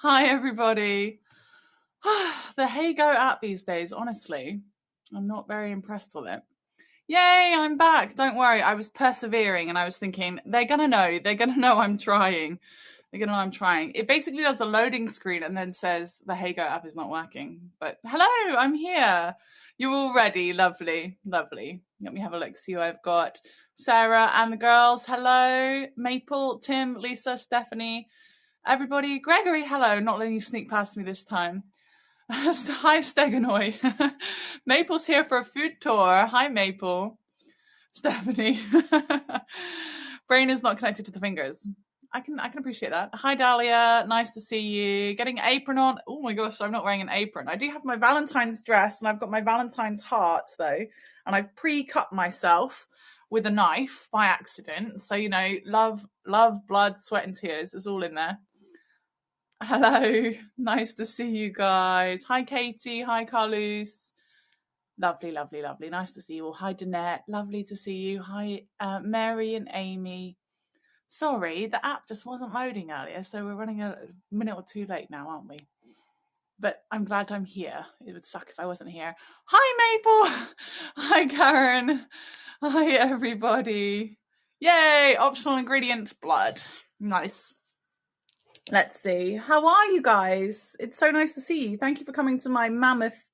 Hi, everybody. The Heygo app these days, honestly, I'm not very impressed with it. Yay, I'm back. Don't worry, I was persevering and I was thinking, they're going to know. They're going to know I'm trying. They're going to know I'm trying. It basically does a loading screen and then says the Heygo app is not working. But hello, I'm here. You're all ready. Lovely, lovely. Let me have a look, see who I've got. Sarah and the girls. Hello. Maple, Tim, Lisa, Stephanie. Everybody, Gregory, hello, not letting you sneak past me this time. Hi, Steganoy. Maple's here for a food tour. Hi, Maple. Stephanie. Brain is not connected to the fingers. I can appreciate that. Hi, Dahlia. Nice to see you. Getting an apron on. Oh my gosh, I'm not wearing an apron. I do have my Valentine's dress and I've got my Valentine's hearts though. And I've pre-cut myself with a knife by accident. So, you know, love, blood, sweat and tears is all in there. Hello, nice to see you guys. Hi, Katie. Hi, Carlos. Lovely, lovely, lovely. Nice to see you all. Hi, Danette. Lovely to see you. Hi, Mary and Amy. Sorry, the app just wasn't loading earlier, so we're running a minute or two late now, aren't we? But I'm glad I'm here. It would suck if I wasn't here. Hi, Maple. Hi, Karen. Hi, everybody. Yay, optional ingredient, blood. Nice. Let's see. How are you guys? It's so nice to see you. Thank you for coming to my mammoth.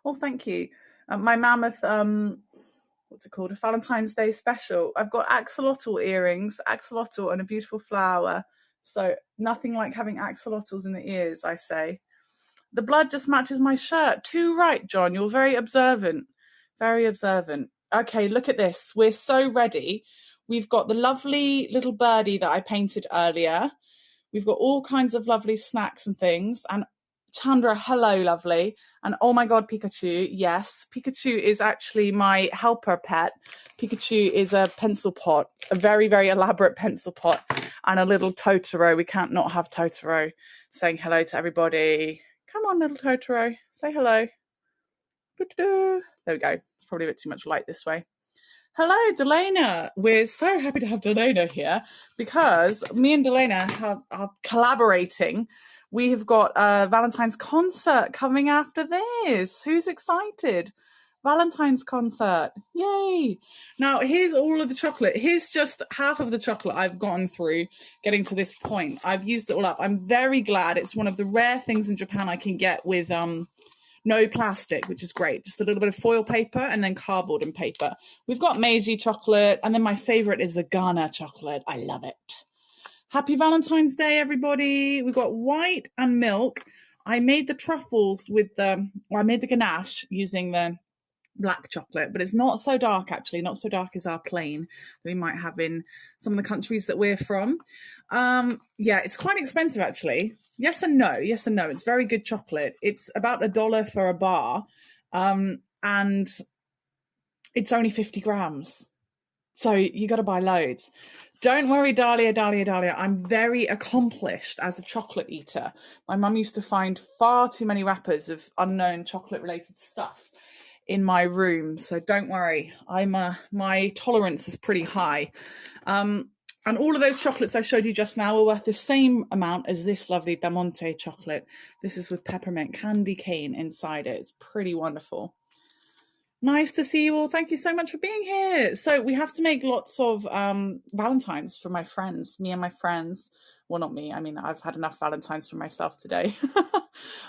Oh, thank you. My mammoth, what's it called? A Valentine's Day special. I've got axolotl earrings, axolotl and a beautiful flower. So nothing like having axolotls in the ears, I say. The blood just matches my shirt. Too right, John. You're very observant. Very observant. Okay, look at this. We're so ready. We've got the lovely little birdie that I painted earlier. We've got all kinds of lovely snacks and things. And Chandra, hello, lovely. And oh my God, Pikachu. Yes, Pikachu is actually my helper pet. Pikachu is a pencil pot, a very, very elaborate pencil pot, and a little Totoro. We can't not have Totoro saying hello to everybody. Come on, little Totoro. Say hello. There we go. It's probably a bit too much light this way. Hello, Delana. We're so happy to have Delana here because me and Delana are collaborating. We have got a Valentine's concert coming after this. Who's excited? Valentine's concert. Yay. Now, here's all of the chocolate. Here's just half of the chocolate I've gotten through getting to this point. I've used it all up. I'm very glad. It's one of the rare things in Japan I can get with no plastic, which is great. Just a little bit of foil paper and then cardboard and paper. We've got maisie chocolate, and then my favorite is the Ghana chocolate. I love it. Happy Valentine's Day, everybody. We've got white and milk. I made the truffles with I made the ganache using the black chocolate, but it's not so dark, actually. Not so dark as our plain that we might have in some of the countries that we're from. Yeah, it's quite expensive, actually. Yes and no. Yes and no. It's very good chocolate. It's about $1 for a bar, and it's only 50 grams. So you got to buy loads. Don't worry, Dahlia. I'm very accomplished as a chocolate eater. My mum used to find far too many wrappers of unknown chocolate-related stuff in my room. So don't worry. My tolerance is pretty high. And all of those chocolates I showed you just now are worth the same amount as this lovely Damonte chocolate. This is with peppermint candy cane inside it. It's pretty wonderful. Nice to see you all. Thank you so much for being here. So we have to make lots of Valentines for my friends, me and my friends. Well, not me. I mean, I've had enough Valentines for myself today.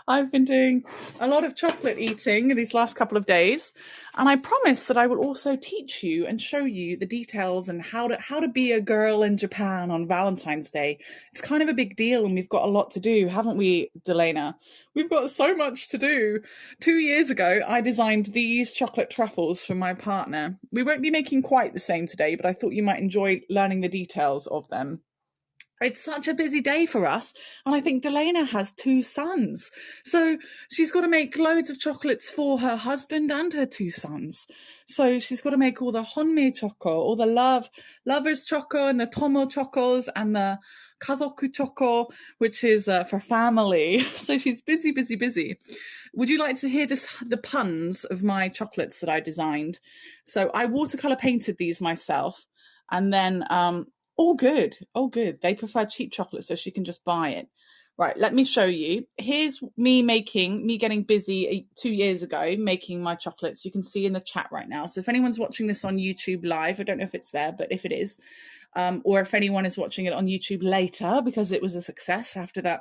I've been doing a lot of chocolate eating these last couple of days. And I promise that I will also teach you and show you the details and how to be a girl in Japan on Valentine's Day. It's kind of a big deal and we've got a lot to do, haven't we, Delana? We've got so much to do. 2 years ago, I designed these chocolate truffles for my partner. We won't be making quite the same today, but I thought you might enjoy learning the details of them. It's such a busy day for us. And I think Delana has 2 sons. So she's got to make loads of chocolates for her husband and her 2 sons. So she's got to make all the honme choco, all the lovers choco and the tomo chocos and the kazoku choco, which is for family. So she's busy. Would you like to hear the puns of my chocolates that I designed? So I watercolor painted these myself. And then... all good. They prefer cheap chocolate, so she can just buy it. Right, let me show you. Here's me getting busy 2 years ago making my chocolates. You can see in the chat right now. So if anyone's watching this on YouTube live, I don't know if it's there, but if it is, or if anyone is watching it on YouTube later because it was a success after that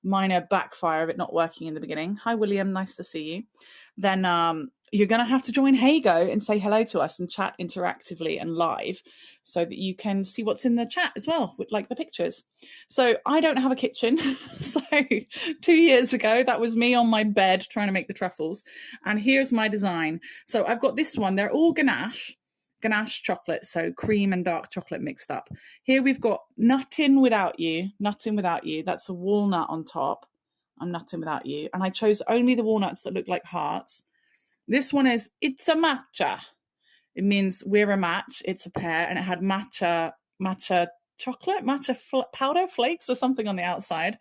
minor backfire of it not working in the beginning. Hi, William. Nice to see you. Then you're going to have to join Heygo and say hello to us and chat interactively and live so that you can see what's in the chat as well, with like the pictures. So I don't have a kitchen. So 2 years ago, that was me on my bed trying to make the truffles. And here's my design. So I've got this one. They're all ganache chocolate, so cream and dark chocolate mixed up. Here we've got Nuttin' Without You. That's a walnut on top. I'm Nuttin' Without You. And I chose only the walnuts that look like hearts. This one is It's a Matcha. It means we're a match. It's a pair. And it had matcha chocolate, powder flakes or something on the outside.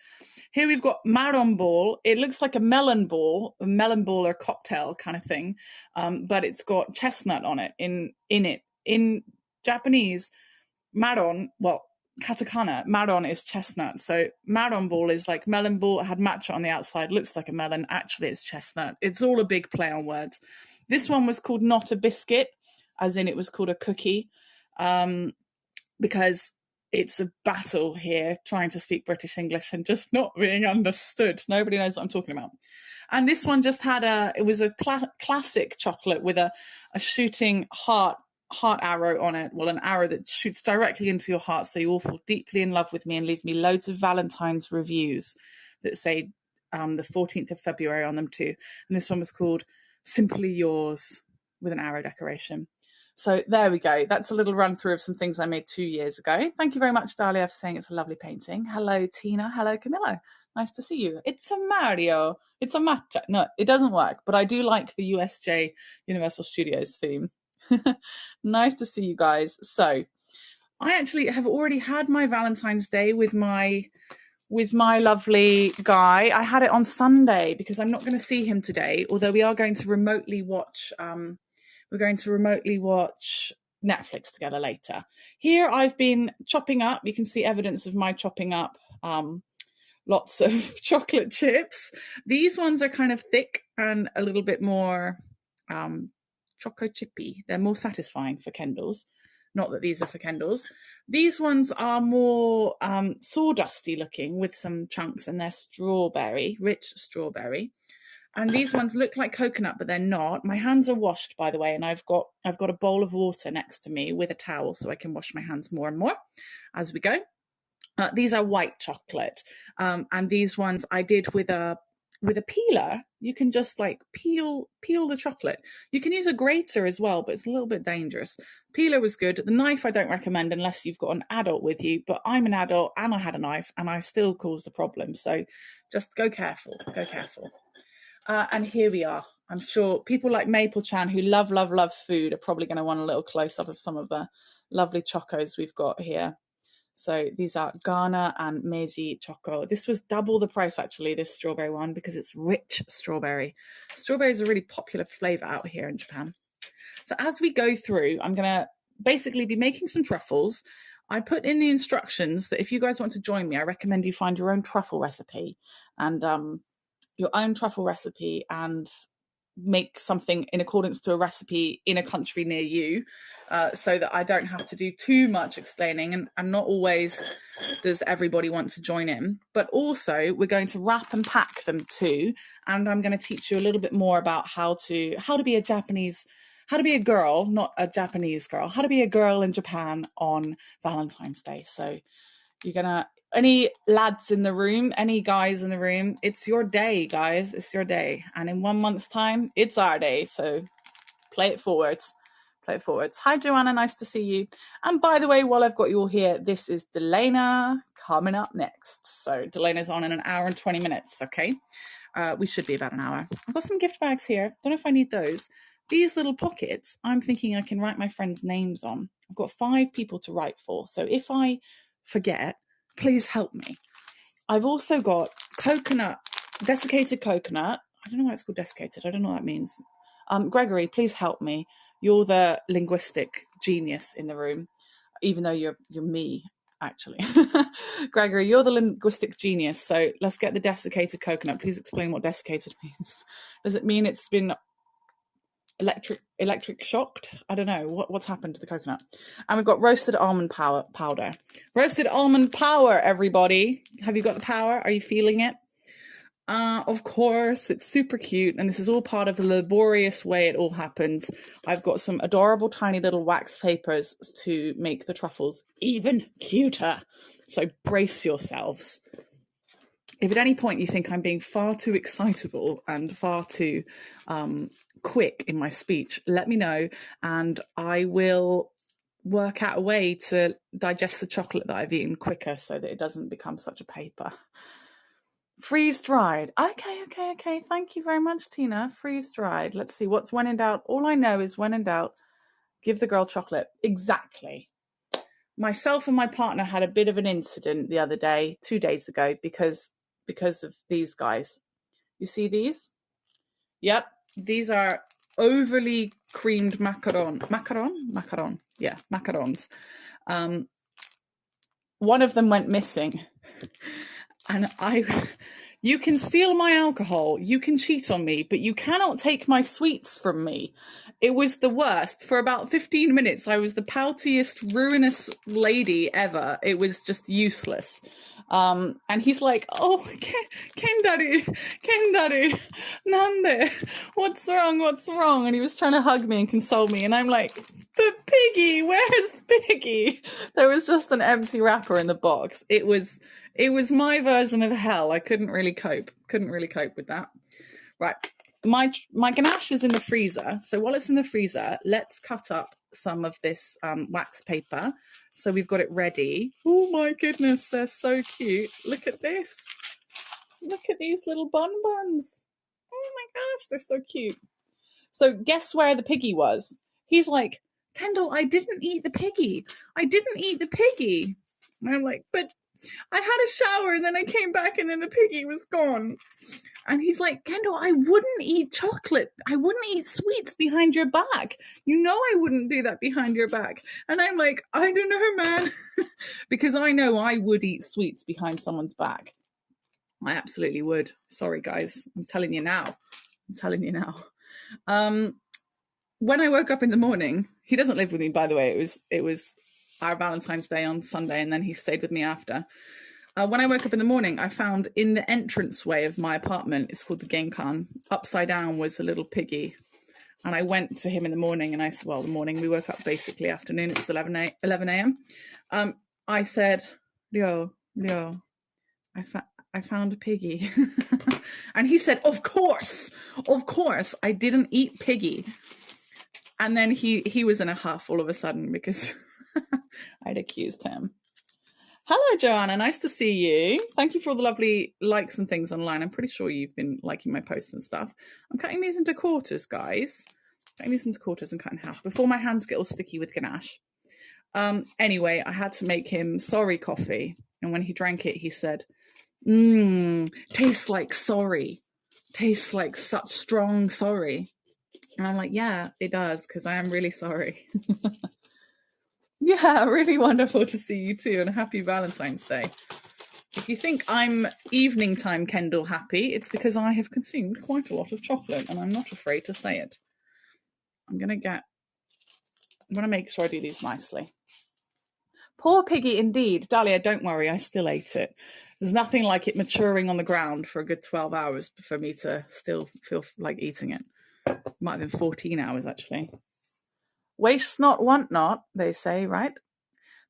Here we've got marron ball. It looks like a melon ball or cocktail kind of thing, but it's got chestnut on it in it. In Japanese, marron, well, katakana, marron is chestnut. So marron ball is like melon ball. It had matcha on the outside, looks like a melon. Actually, it's chestnut. It's all a big play on words. This one was called Not a Biscuit, as in it was called a cookie, because it's a battle here trying to speak British English and just not being understood. Nobody knows what I'm talking about. And this one just had it was a classic chocolate with a shooting heart arrow on it. Well, an arrow that shoots directly into your heart, so you all fall deeply in love with me and leave me loads of Valentine's reviews that say the 14th of February on them too. And this one was called Simply Yours with an arrow decoration. So there we go. That's a little run through of some things I made 2 years ago. Thank you very much, Dahlia, for saying it's a lovely painting. Hello, Tina. Hello, Camillo. Nice to see you. It's a Mario. It's a matcha. No, it doesn't work, but I do like the USJ Universal Studios theme. Nice to see you guys. So I actually have already had my Valentine's Day with my lovely guy. I had it on Sunday because I'm not going to see him today, although we are going to remotely watch Netflix together later. Here I've been chopping up. You can see evidence of my chopping up lots of chocolate chips. These ones are kind of thick and a little bit more choco chippy. They're more satisfying for Kendalls. Not that these are for Kendalls. These ones are more sawdusty looking with some chunks, and they're rich strawberry. And these ones look like coconut, but they're not. My hands are washed, by the way, and I've got a bowl of water next to me with a towel so I can wash my hands more and more as we go. These are white chocolate, and these ones I did with a peeler. You can just like peel the chocolate. You can use a grater as well, but it's a little bit dangerous. Peeler was good. The knife I don't recommend unless you've got an adult with you, but I'm an adult and I had a knife and I still caused a problem. So just go careful. And here we are. I'm sure people like Maple Chan who love food are probably going to want a little close-up of some of the lovely chocos we've got here. So these are Ghana and Meiji Choco. This was double the price, actually, this strawberry one, because it's rich strawberry. Strawberry is a really popular flavor out here in Japan. So as we go through, I'm going to basically be making some truffles. I put in the instructions that if you guys want to join me, I recommend you find your own truffle recipe and make something in accordance to a recipe in a country near you, so that I don't have to do too much explaining, and not always does everybody want to join in. But also we're going to wrap and pack them too, and I'm going to teach you a little bit more about how to be a girl, not a Japanese girl, how to be a girl in Japan on Valentine's Day. So any lads in the room, any guys in the room, it's your day, guys. It's your day. And in 1 month's time, it's our day. So play it forwards. Hi, Joanna. Nice to see you. And by the way, while I've got you all here, this is Delana coming up next. So Delana's on in an hour and 20 minutes, okay? We should be about an hour. I've got some gift bags here. Don't know if I need those. These little pockets, I'm thinking I can write my friends' names on. I've got 5 people to write for. So if I forget, please help me. I've also got desiccated coconut. I don't know why it's called desiccated. I don't know what that means. Gregory, please help me. You're the linguistic genius in the room, even though you're me. actually. Gregory, you're the linguistic genius, so let's get the desiccated coconut. Please explain what desiccated means. Does it mean it's been electric shocked? I don't know what's happened to the coconut. And we've got roasted almond powder. Roasted almond power, everybody. Have you got the power? Are you feeling it? Of course, it's super cute, and this is all part of the laborious way it all happens. I've got some adorable tiny little wax papers to make the truffles even cuter, so brace yourselves. If at any point you think I'm being far too excitable and far too quick in my speech, let me know, and I will work out a way to digest the chocolate that I've eaten quicker so that it doesn't become such a paper. Freeze dried. Okay. Thank you very much, Tina. Freeze dried. Let's see. What's when in doubt? All I know is when in doubt, give the girl chocolate. Exactly. Myself and my partner had a bit of an incident the other day, 2 days ago, because of these guys. You see these? Yep. These are overly creamed macaron. Yeah, macarons. One of them went missing. And you can steal my alcohol, you can cheat on me, but you cannot take my sweets from me. It was the worst. For about 15 minutes, I was the poutiest, ruinous lady ever. It was just useless. And he's like, oh, Kendaru, nande, what's wrong? And he was trying to hug me and console me. And I'm like, but Piggy, where's Piggy? There was just an empty wrapper in the box. It was my version of hell. I couldn't really cope with that. Right. My ganache is in the freezer. So while it's in the freezer, let's cut up some of this wax paper. So we've got it ready. Oh my goodness, they're so cute. Look at this. Look at these little bonbons. Oh my gosh, they're so cute. So guess where the piggy was? He's like, Kendall, I didn't eat the piggy. And I'm like, but I had a shower and then I came back and then the piggy was gone. And he's like, Kendall, I wouldn't eat chocolate. I wouldn't eat sweets behind your back. You know I wouldn't do that behind your back. And I'm like, I don't know, man. Because I know I would eat sweets behind someone's back. I absolutely would. Sorry, guys. I'm telling you now. When I woke up in the morning, he doesn't live with me, by the way. It was our Valentine's Day on Sunday, and then he stayed with me after. When I woke up in the morning, I found in the entranceway of my apartment, it's called the Genkan, upside down was a little piggy. And I went to him in the morning and I said, well, the morning, we woke up basically afternoon, it was 11 a.m. I said, Leo, I found a piggy. And he said, of course, I didn't eat piggy. And then he was in a huff all of a sudden because I'd accused him. Hello, Joanna. Nice to see you. Thank you for all the lovely likes and things online. I'm pretty sure you've been liking my posts and stuff. I'm cutting these into quarters, guys. Cutting these into quarters and cut in half before my hands get all sticky with ganache. Anyway, I had to make him sorry coffee. And when he drank it, he said, tastes like sorry. Tastes like such strong sorry. And I'm like, yeah, it does, because I am really sorry. Yeah, really wonderful to see you too, and happy Valentine's Day. If you think I'm evening time Kendall happy, it's because I have consumed quite a lot of chocolate, and I'm not afraid to say it. I'm going to make sure I do these nicely. Poor piggy indeed. Dahlia, don't worry, I still ate it. There's nothing like it maturing on the ground for a good 12 hours for me to still feel like eating it. It might have been 14 hours, actually. Waste not, want not, they say, right?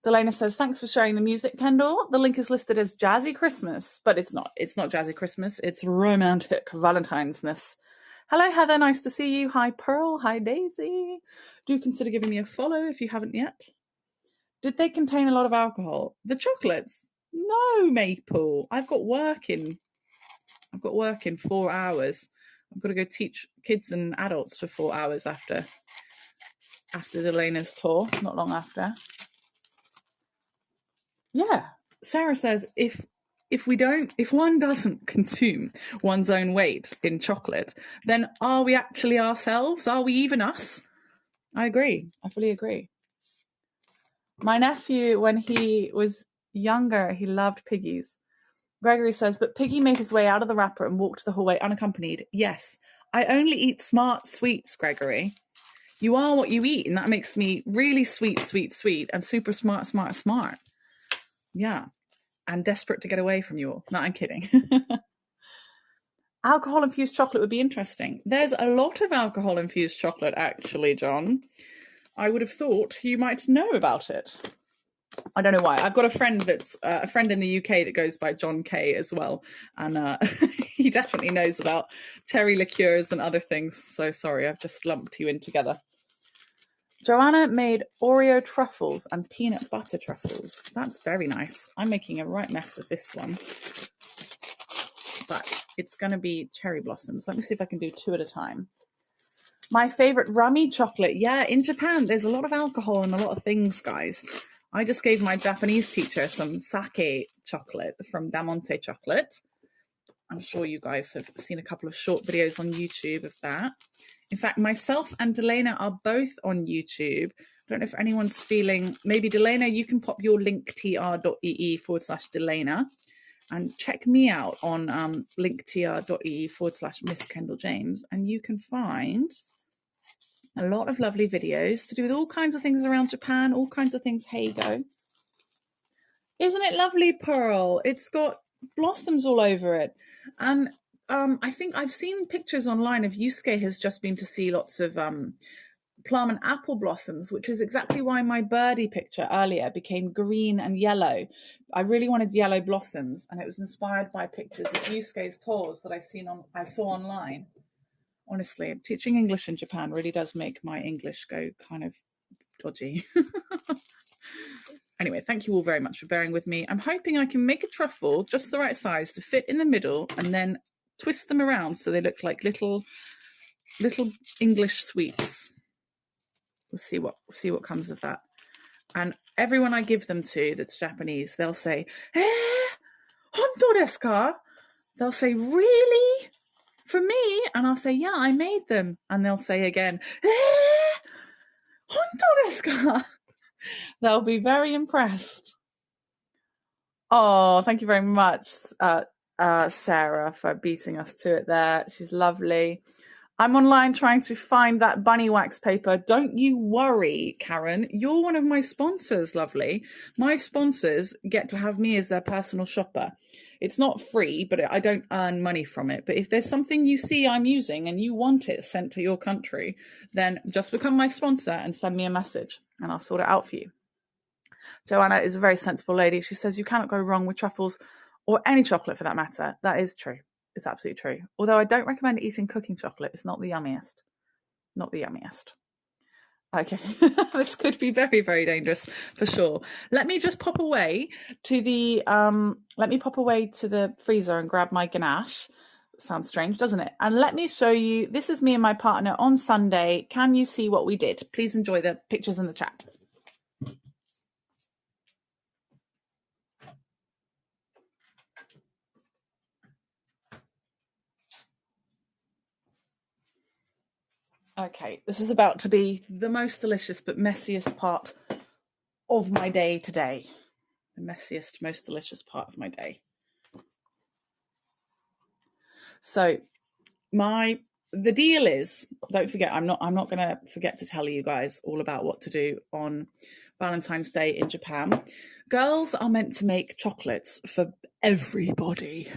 Delana says, thanks for sharing the music, Kendall. The link is listed as Jazzy Christmas, but it's not. It's not Jazzy Christmas. It's romantic Valentine's-ness. Hello, Heather. Nice to see you. Hi, Pearl. Hi, Daisy. Do consider giving me a follow if you haven't yet. Did they contain a lot of alcohol? The chocolates? No, Maple. I've got work in 4 hours. I've got to go teach kids and adults for 4 hours after Delena's tour, not long after. Yeah. Sarah says if one doesn't consume one's own weight in chocolate, then are we actually ourselves? Are we even us? I agree. I fully agree. My nephew, when he was younger, he loved piggies. Gregory says, but Piggy made his way out of the wrapper and walked the hallway unaccompanied. Yes, I only eat smart sweets, Gregory. You are what you eat, and that makes me really sweet, sweet, sweet, and super smart, smart, smart. Yeah, and desperate to get away from you all. No, I'm kidding. Alcohol-infused chocolate would be interesting. There's a lot of alcohol-infused chocolate, actually, John. I would have thought you might know about it. I don't know why. I've got a friend that's a friend in the UK that goes by John K as well. And he definitely knows about cherry liqueurs and other things. So sorry, I've just lumped you in together. Joanna made Oreo truffles and peanut butter truffles. That's very nice. I'm making a right mess of this one. But it's going to be cherry blossoms. Let me see if I can do 2 at a time. My favorite rummy chocolate. Yeah, in Japan, there's a lot of alcohol and a lot of things, guys. I just gave my Japanese teacher some sake chocolate from Damonte Chocolate. I'm sure you guys have seen a couple of short videos on YouTube of that. In fact, myself and Delena are both on YouTube. I don't know if anyone's feeling, maybe Delena, you can pop your linktr.ee/Delena and check me out on linktr.ee/MissKendalJames, and you can find a lot of lovely videos to do with all kinds of things around Japan, all kinds of things Heygo. Isn't it lovely, Pearl? It's got blossoms all over it. And I think I've seen pictures online of Yusuke has just been to see lots of plum and apple blossoms, which is exactly why my birdie picture earlier became green and yellow. I really wanted yellow blossoms, and it was inspired by pictures of Yusuke's tours that I saw online. Honestly, teaching English in Japan really does make my English go kind of dodgy. Anyway, thank you all very much for bearing with me. I'm hoping I can make a truffle just the right size to fit in the middle and then twist them around so they look like little English sweets. We'll see what comes of that. And everyone I give them to that's Japanese, they'll say, honto desu ka? They'll say, really? For me? And I'll say, yeah, I made them. And they'll say again, honto desu ka? They'll be very impressed. Oh, thank you very much, Sarah, for beating us to it there. She's lovely. I'm online trying to find that bunny wax paper. Don't you worry, Karen. You're one of my sponsors, lovely. My sponsors get to have me as their personal shopper. It's not free, but I don't earn money from it. But if there's something you see I'm using and you want it sent to your country, then just become my sponsor and send me a message and I'll sort it out for you. Joanna is a very sensible lady. She says you cannot go wrong with truffles or any chocolate for that matter. That is true. It's absolutely true. Although I don't recommend eating cooking chocolate. It's not the yummiest. Not the yummiest. Okay, this could be very, very dangerous for sure. Let me just pop away to the freezer and grab my ganache. Sounds strange, doesn't it? And let me show you. This is me and my partner on Sunday. Can you see what we did? Please enjoy the pictures in the chat. Okay, this is about to be the most delicious but messiest part of my day today. The messiest, most delicious part of my day. So the deal is, don't forget, I'm not going to forget to tell you guys all about what to do on Valentine's Day in Japan. Girls are meant to make chocolates for everybody,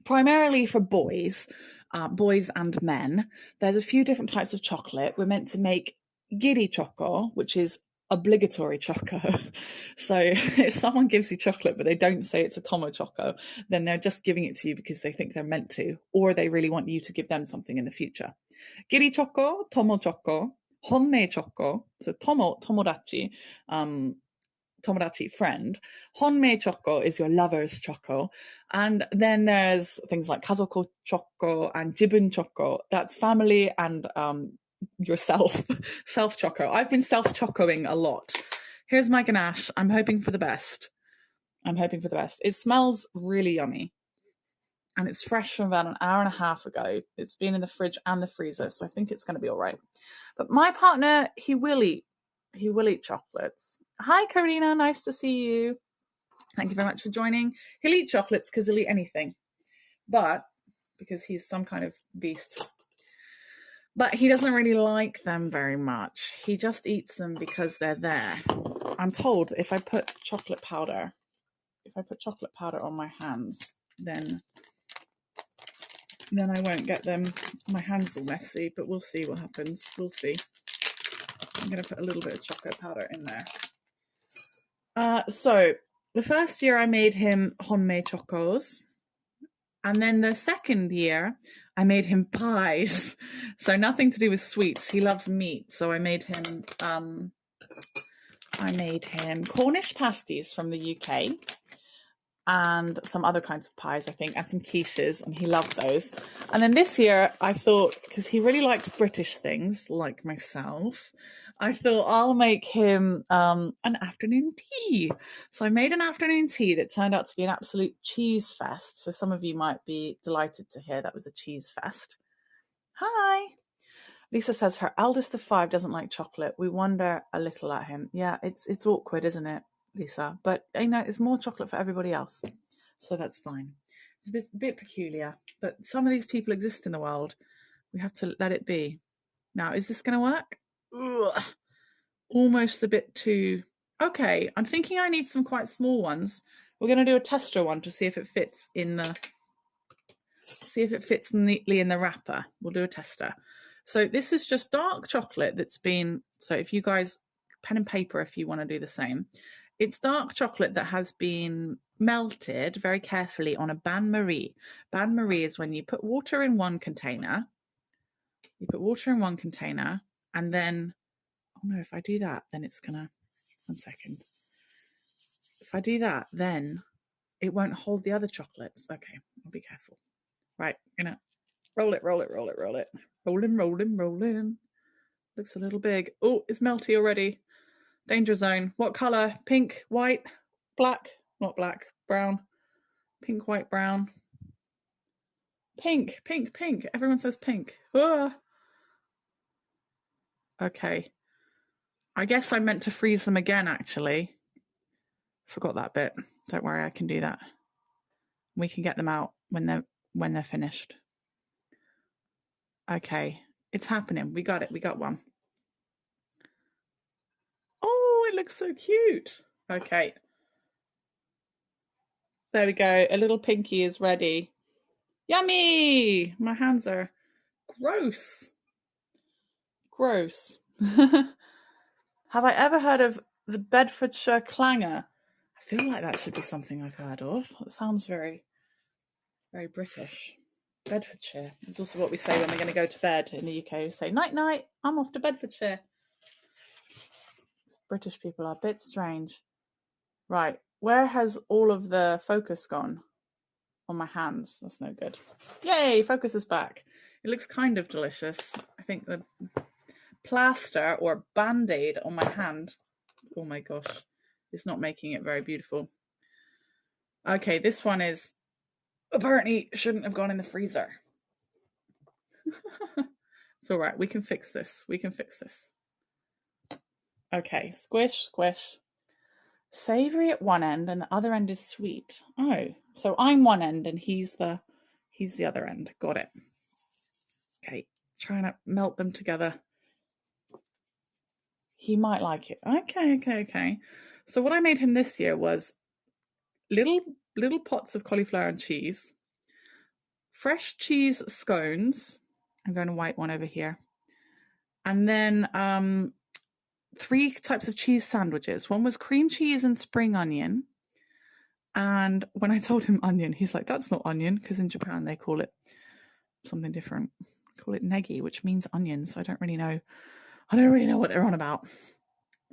primarily for boys and men. There's a few different types of chocolate. We're meant to make giri choco, which is obligatory choco. So if someone gives you chocolate but they don't say it's a tomo choco, then they're just giving it to you because they think they're meant to, or they really want you to give them something in the future. Giri choco, tomo choco, honmei choco, so tomodachi, tomodachi, friend. Honmei choco is your lover's choco. And then there's things like kazoko choco and jibun choco. That's family and yourself, self choco. I've been self chocoing a lot. Here's my ganache. I'm hoping for the best. It smells really yummy. And it's fresh from about an hour and a half ago. It's been in the fridge and the freezer, so I think it's going to be all right. But my partner, he will eat chocolates. Hi, Karina. Nice to see you. Thank you very much for joining. He'll eat chocolates because he'll eat anything, but because he's some kind of beast. But he doesn't really like them very much. He just eats them because they're there. I'm told if I put chocolate powder on my hands, then I won't get them, my hands all messy, but we'll see what happens. We'll see. I'm going to put a little bit of chocolate powder in there. So the first year I made him honmei chocos. And then the second year I made him pies. So nothing to do with sweets. He loves meat. So I made him Cornish pasties from the UK. And some other kinds of pies, I think, and some quiches, and he loved those. And then this year, I thought, because he really likes British things, like myself, I thought I'll make him an afternoon tea. So I made an afternoon tea that turned out to be an absolute cheese fest. So some of you might be delighted to hear that was a cheese fest. Hi. Lisa says her eldest of 5 doesn't like chocolate. We wonder a little at him. Yeah, it's awkward, isn't it, Lisa? But it's more chocolate for everybody else, so that's fine. It's a bit peculiar, but some of these people exist in the world. We have to let it be. Now, is this going to work? Ugh. Almost a bit too. Okay, I'm thinking I need some quite small ones. We're going to do a tester one to see if it fits neatly in the wrapper. We'll do a tester. So this is just dark chocolate that's been, so if you guys, pen and paper if you want to do the same. It's dark chocolate that has been melted very carefully on a bain-marie. Bain-marie is when you put water in one container. And then, oh no, if I do that, then it's gonna, 1 second. If I do that, then it won't hold the other chocolates. Okay, I'll be careful. Right, roll it. Rolling. Looks a little big. Oh, it's melty already. Danger zone. What color? Pink, white, black? Not black, brown. Pink, white, brown. Pink. Everyone says pink. Ah. Okay. I guess I meant to freeze them again, actually. Forgot that bit. Don't worry, I can do that. We can get them out when they're finished. Okay. It's happening. We got it. We got one. Oh, it looks so cute. Okay. There we go. A little pinky is ready. Yummy! My hands are gross. Have I ever heard of the Bedfordshire clanger? I feel like that should be something I've heard of. It sounds very, very British. Bedfordshire is also what we say when we're going to go to bed in the UK. We say, night, night, I'm off to Bedfordshire. British people are a bit strange. Right, where has all of the focus gone? On my hands. That's no good. Yay, focus is back. It looks kind of delicious. I think the plaster or band-aid on my hand, oh my gosh, is not making it very beautiful. Okay, this one is apparently shouldn't have gone in the freezer. It's all right. We can fix this. Okay, squish. Savory at one end and the other end is sweet. Oh, so I'm one end and he's the other end. Got it. Okay, trying to melt them together. He might like it. Okay. So what I made him this year was little pots of cauliflower and cheese, fresh cheese scones. I'm going to white one over here. And then 3 types of cheese sandwiches. One was cream cheese and spring onion. And when I told him onion, he's like, that's not onion, because in Japan they call it something different. They call it negi, which means onions. So I don't really know what they're on about.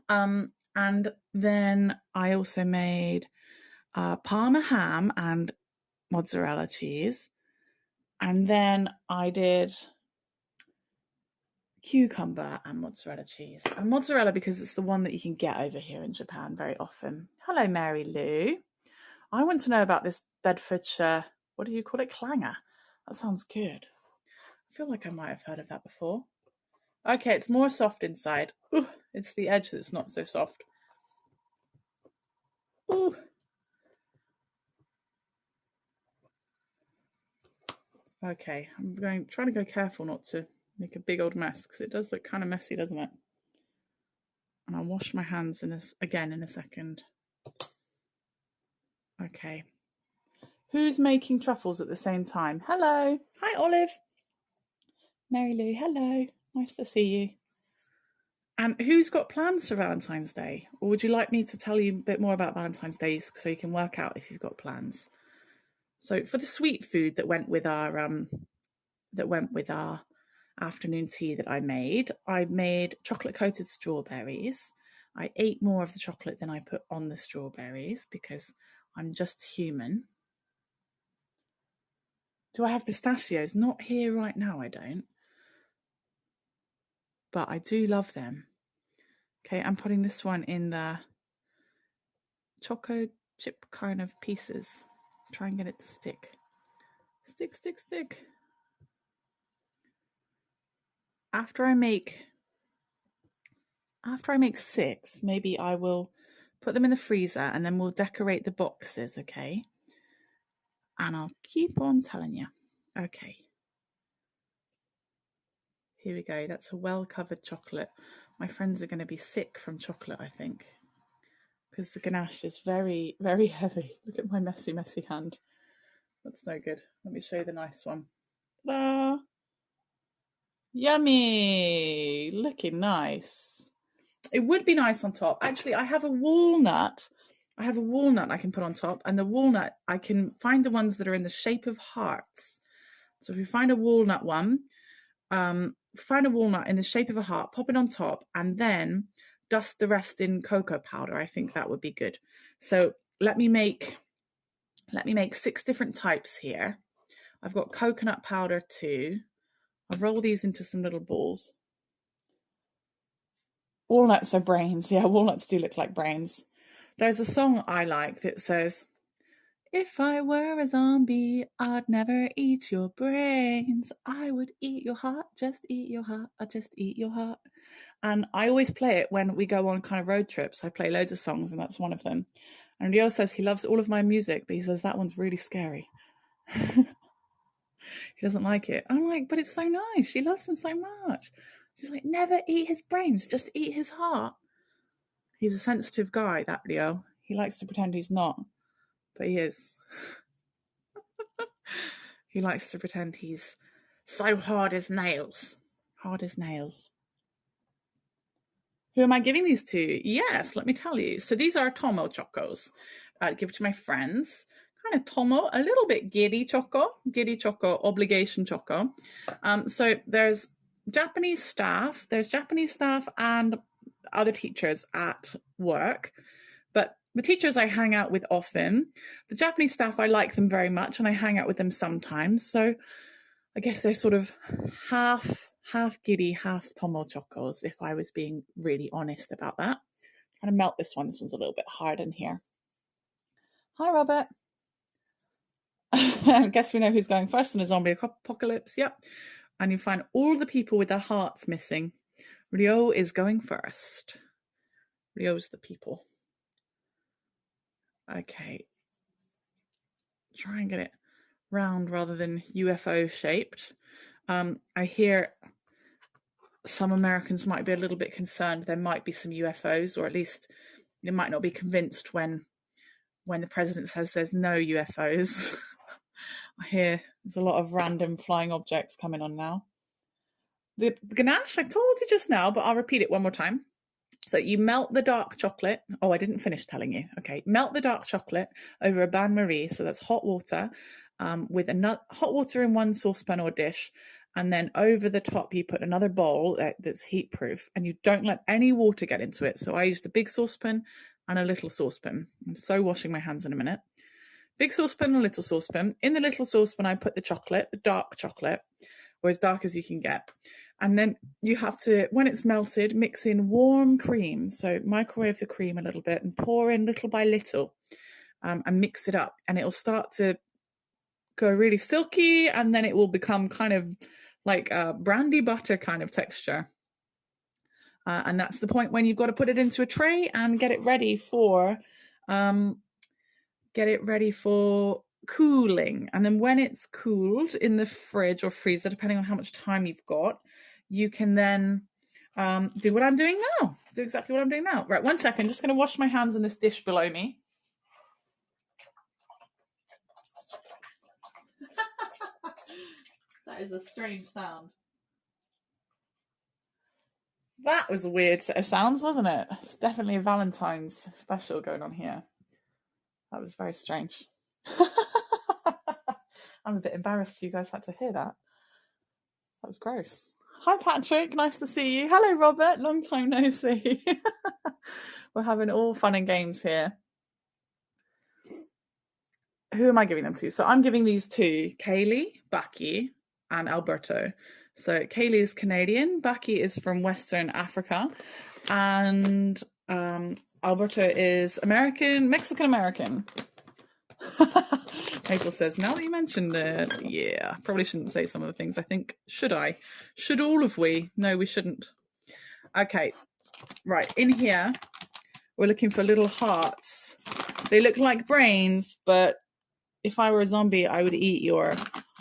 And then I also made Parma ham and mozzarella cheese. And then I did cucumber and mozzarella cheese. And mozzarella because it's the one that you can get over here in Japan very often. Hello, Mary Lou. I want to know about this Bedfordshire, what do you call it? Clanger. That sounds good. I feel like I might have heard of that before. Okay, it's more soft inside. Ooh, it's the edge that's not so soft. Ooh. Okay, I'm trying to go careful not to make a big old mess because it does look kind of messy, doesn't it? And I'll wash my hands again in a second. Okay. Who's making truffles at the same time? Hello. Hi, Olive. Mary Lou, hello. Nice to see you. And who's got plans for Valentine's Day? Or would you like me to tell you a bit more about Valentine's Day so you can work out if you've got plans? So for the sweet food that went with our afternoon tea that I made chocolate coated strawberries. I ate more of the chocolate than I put on the strawberries because I'm just human. Do I have pistachios? Not here right now, I don't. But I do love them. Okay, I'm putting this one in the choco chip kind of pieces. Try and get it to stick. Stick, stick, stick. After I make 6, maybe I will put them in the freezer and then we'll decorate the boxes, okay? And I'll keep on telling you. Okay. Here we go. That's a well-covered chocolate. My friends are going to be sick from chocolate, I think, because the ganache is very, very heavy. Look at my messy, messy hand. That's no good. Let me show you the nice one. Ta-da! Yummy! Looking nice. It would be nice on top. Actually, I have a walnut. I can put on top, and the walnut, I can find the ones that are in the shape of hearts. So if you find a walnut one, find a walnut in the shape of a heart, pop it on top, and then dust the rest in cocoa powder. I think that would be good. So let me make 6 different types here. I've got coconut powder too. I'll roll these into some little balls. Walnuts are brains. Yeah, walnuts do look like brains. There's a song I like that says, if I were a zombie, I'd never eat your brains. I would eat your heart, just eat your heart, I'd just eat your heart. And I always play it when we go on kind of road trips. I play loads of songs, and that's one of them. And Rio says he loves all of my music, but he says that one's really scary. He doesn't like it. I'm like, but it's so nice. She loves them so much. She's like, never eat his brains, just eat his heart. He's a sensitive guy, that Rio. He likes to pretend he's not, but he is. He likes to pretend he's so hard as nails. Hard as nails. Who am I giving these to? Yes, let me tell you. So these are Tomo Chocos. I'd give to my friends. Kind of Tomo, a little bit giddy choco, obligation choco. So there's Japanese staff and other teachers at work. But the teachers I hang out with often. The Japanese staff, I like them very much, and I hang out with them sometimes. So I guess they're sort of half giddy, half Tomo Chocos, if I was being really honest about that. I'm going to melt this one. This one's a little bit hard in here. Hi, Robert. I guess we know who's going first in a zombie apocalypse. Yep. And you find all the people with their hearts missing. Rio is going first. Rio's the people. Okay. Try and get it round rather than UFO shaped. I hear some Americans might be a little bit concerned there might be some UFOs, or at least they might not be convinced when the president says there's no UFOs. I hear there's a lot of random flying objects coming on now. The ganache, I told you just now, but I'll repeat it one more time. So you melt the dark chocolate. Oh, I didn't finish telling you. Okay, melt the dark chocolate over a bain-marie. So that's hot water with hot water in one saucepan or dish. And then over the top, you put another bowl that's heat proof, and you don't let any water get into it. So I used a big saucepan and a little saucepan. I'm so washing my hands in a minute. Big saucepan and a little saucepan. In the little saucepan, I put the chocolate, the dark chocolate, or as dark as you can get. And then you have to, when it's melted, mix in warm cream. So microwave the cream a little bit and pour in little by little and mix it up. And it'll start to go really silky, and then it will become kind of like a brandy butter kind of texture. And that's the point when you've got to put it into a tray and get it ready for cooling, and then when it's cooled in the fridge or freezer, depending on how much time you've got, you can then do what I'm doing now. Do exactly what I'm doing now. Right, 1 second. Just going to wash my hands in this dish below me. That is a strange sound. That was a weird set of sounds, wasn't it? It's definitely a Valentine's special going on here. That was very strange. I'm a bit embarrassed you guys had to hear that. That was gross. Hi, Patrick. Nice to see you. Hello, Robert. Long time no see. We're having all fun and games here. Who am I giving them to? So I'm giving these to Kaylee, Baki, and Alberto. So Kaylee is Canadian, Baki is from Western Africa, and Alberto is American, Mexican-American. Hazel says, now that you mentioned it, yeah, probably shouldn't say some of the things I think. Should I? Should all of we? No, we shouldn't. Okay, right, in here, we're looking for little hearts. They look like brains, but if I were a zombie, I would eat your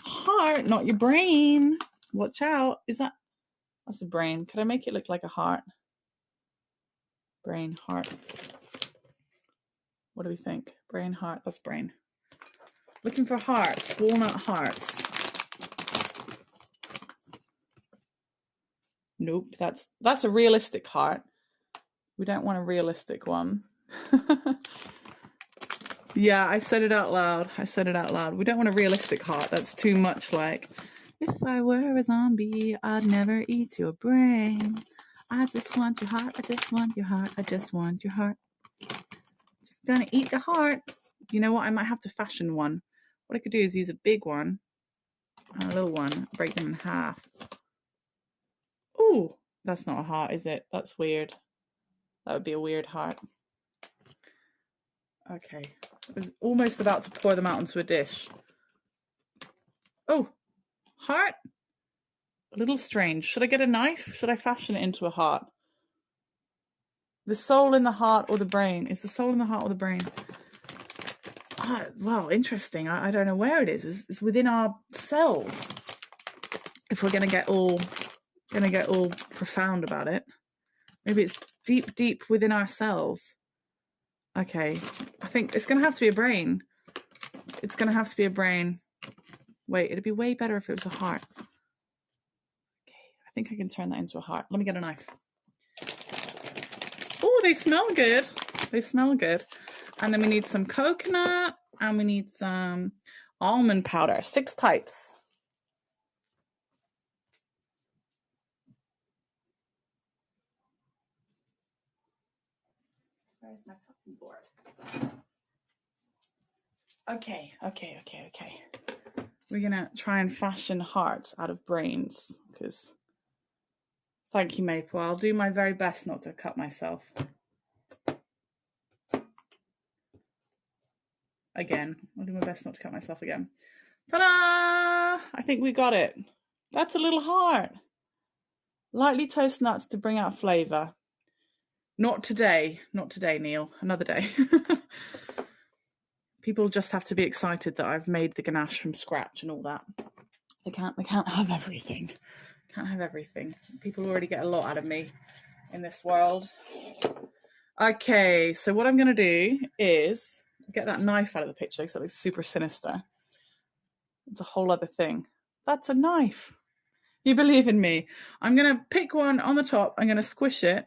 heart, not your brain. Watch out. That's a brain. Could I make it look like a heart? Brain, heart. What do we think? Brain, heart, that's brain. Looking for hearts, walnut hearts. Nope, that's a realistic heart. We don't want a realistic one. Yeah, I said it out loud. We don't want a realistic heart. That's too much like, if I were a zombie, I'd never eat your brain. I just want your heart. I just want your heart. I just want your heart. Just gonna eat the heart. You know what? I might have to fashion one. What I could do is use a big one and a little one, break them in half. Ooh, that's not a heart, is it? That's weird. That would be a weird heart. Okay, I was almost about to pour them out into a dish. Oh, heart? A little strange. Should I get a knife? Should I fashion it into a heart? The soul in the heart or the brain? Is the soul in the heart or the brain? Well, interesting. I don't know where it is. It's within our cells. If we're gonna get all profound about it, maybe it's deep within our cells. Okay, I think it's gonna have to be a brain. It's gonna have to be a brain. Wait, it'd be way better if it was a heart. Okay, I think I can turn that into a heart. Let me get a knife. Oh, they smell good. They smell good. And then we need some coconut and we need some almond powder. 6 types. Where's my chopping board? Okay. We're gonna try and fashion hearts out of brains because thank you, Maple. I'll do my very best not to cut myself. Again. I'll do my best not to cut myself again. Ta-da! I think we got it. That's a little heart. Lightly toast nuts to bring out flavour. Not today, Neil. Another day. People just have to be excited that I've made the ganache from scratch and all that. They can't have everything. Can't have everything. People already get a lot out of me in this world. Okay, so what I'm going to do is get that knife out of the picture because it looks super sinister. It's a whole other thing. That's a knife. You believe in me. I'm going to pick one on the top. I'm going to squish it.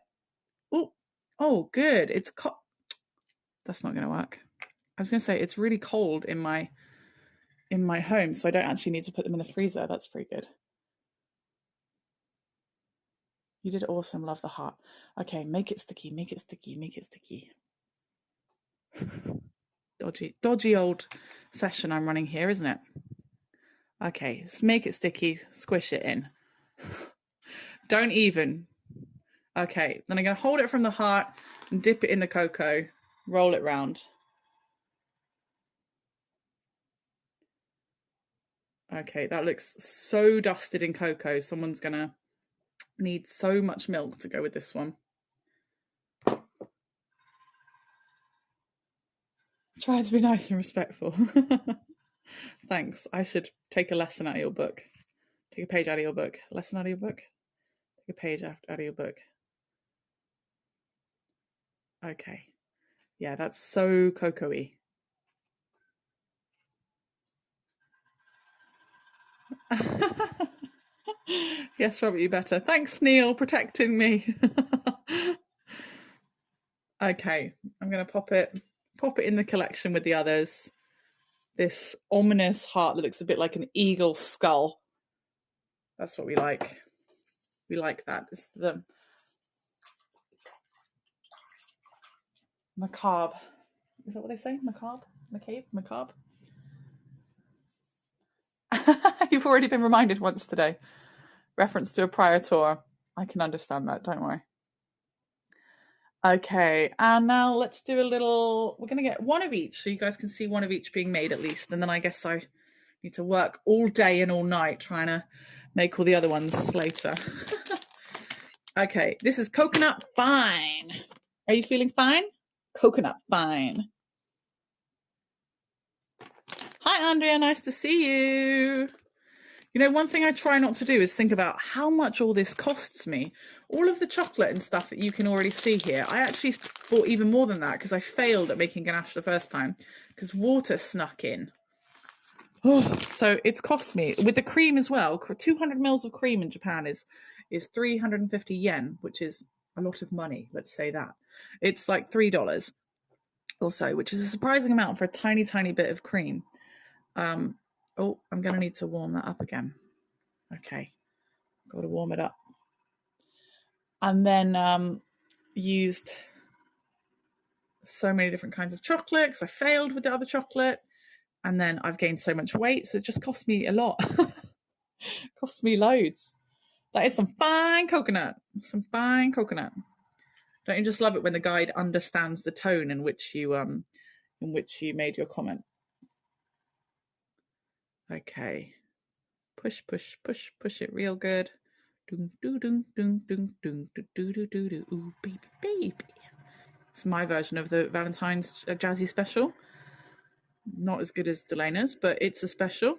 Oh, good. It's that's not going to work. I was going to say it's really cold in my home, so I don't actually need to put them in the freezer. That's pretty good. You did awesome. Love the heart. Okay, make it sticky. Make it sticky. Make it sticky. Dodgy old session I'm running here, isn't it? Okay, let's make it sticky. Squish it in. Don't even. Okay, then I'm going to hold it from the heart and dip it in the cocoa. Roll it round. Okay, that looks so dusted in cocoa. Someone's going to need so much milk to go with this one. Try to be nice and respectful. Thanks. I should take a lesson out of your book. Take a page out of your book. Lesson out of your book? Take a page out of your book. Okay. Yeah, that's so cocoa-y. Yes, Robert, you better. Thanks, Neil, protecting me. Okay, I'm going to pop it in the collection with the others. This ominous heart that looks a bit like an eagle skull. That's what we like. We like that. It's the macabre. Is that what they say? Macabre? Macabre? Macabre? You've already been reminded once today. Reference to a prior tour. I can understand that, don't worry. Okay, and now let's do a little, we're going to get one of each so you guys can see one of each being made at least, and then I guess I need to work all day and all night trying to make all the other ones later. Okay, this is Coconut Fine. Are you feeling fine? Coconut Fine. Hi, Andrea, nice to see you. You know, one thing I try not to do is think about how much all this costs me. All of the chocolate and stuff that you can already see here, I actually bought even more than that because I failed at making ganache the first time because water snuck in. Oh, so it's cost me, with the cream as well, 200 mils of cream in Japan is 350 yen, which is a lot of money, let's say that. It's like $3 or so, which is a surprising amount for a tiny, tiny bit of cream. Oh, I'm going to need to warm that up again. Okay, got to warm it up. And then used so many different kinds of chocolate because I failed with the other chocolate. And then I've gained so much weight, so it just cost me a lot. Cost me loads. That is some fine coconut. Some fine coconut. Don't you just love it when the guide understands the tone in which you made your comment? Okay. Push, push, push, push it real good. Doom, doo, doom, doom, doom, doom, doo, doo, doo, doo, doo. Ooh, baby, baby. It's my version of the Valentine's jazzy special. Not as good as Delena's, but it's a special.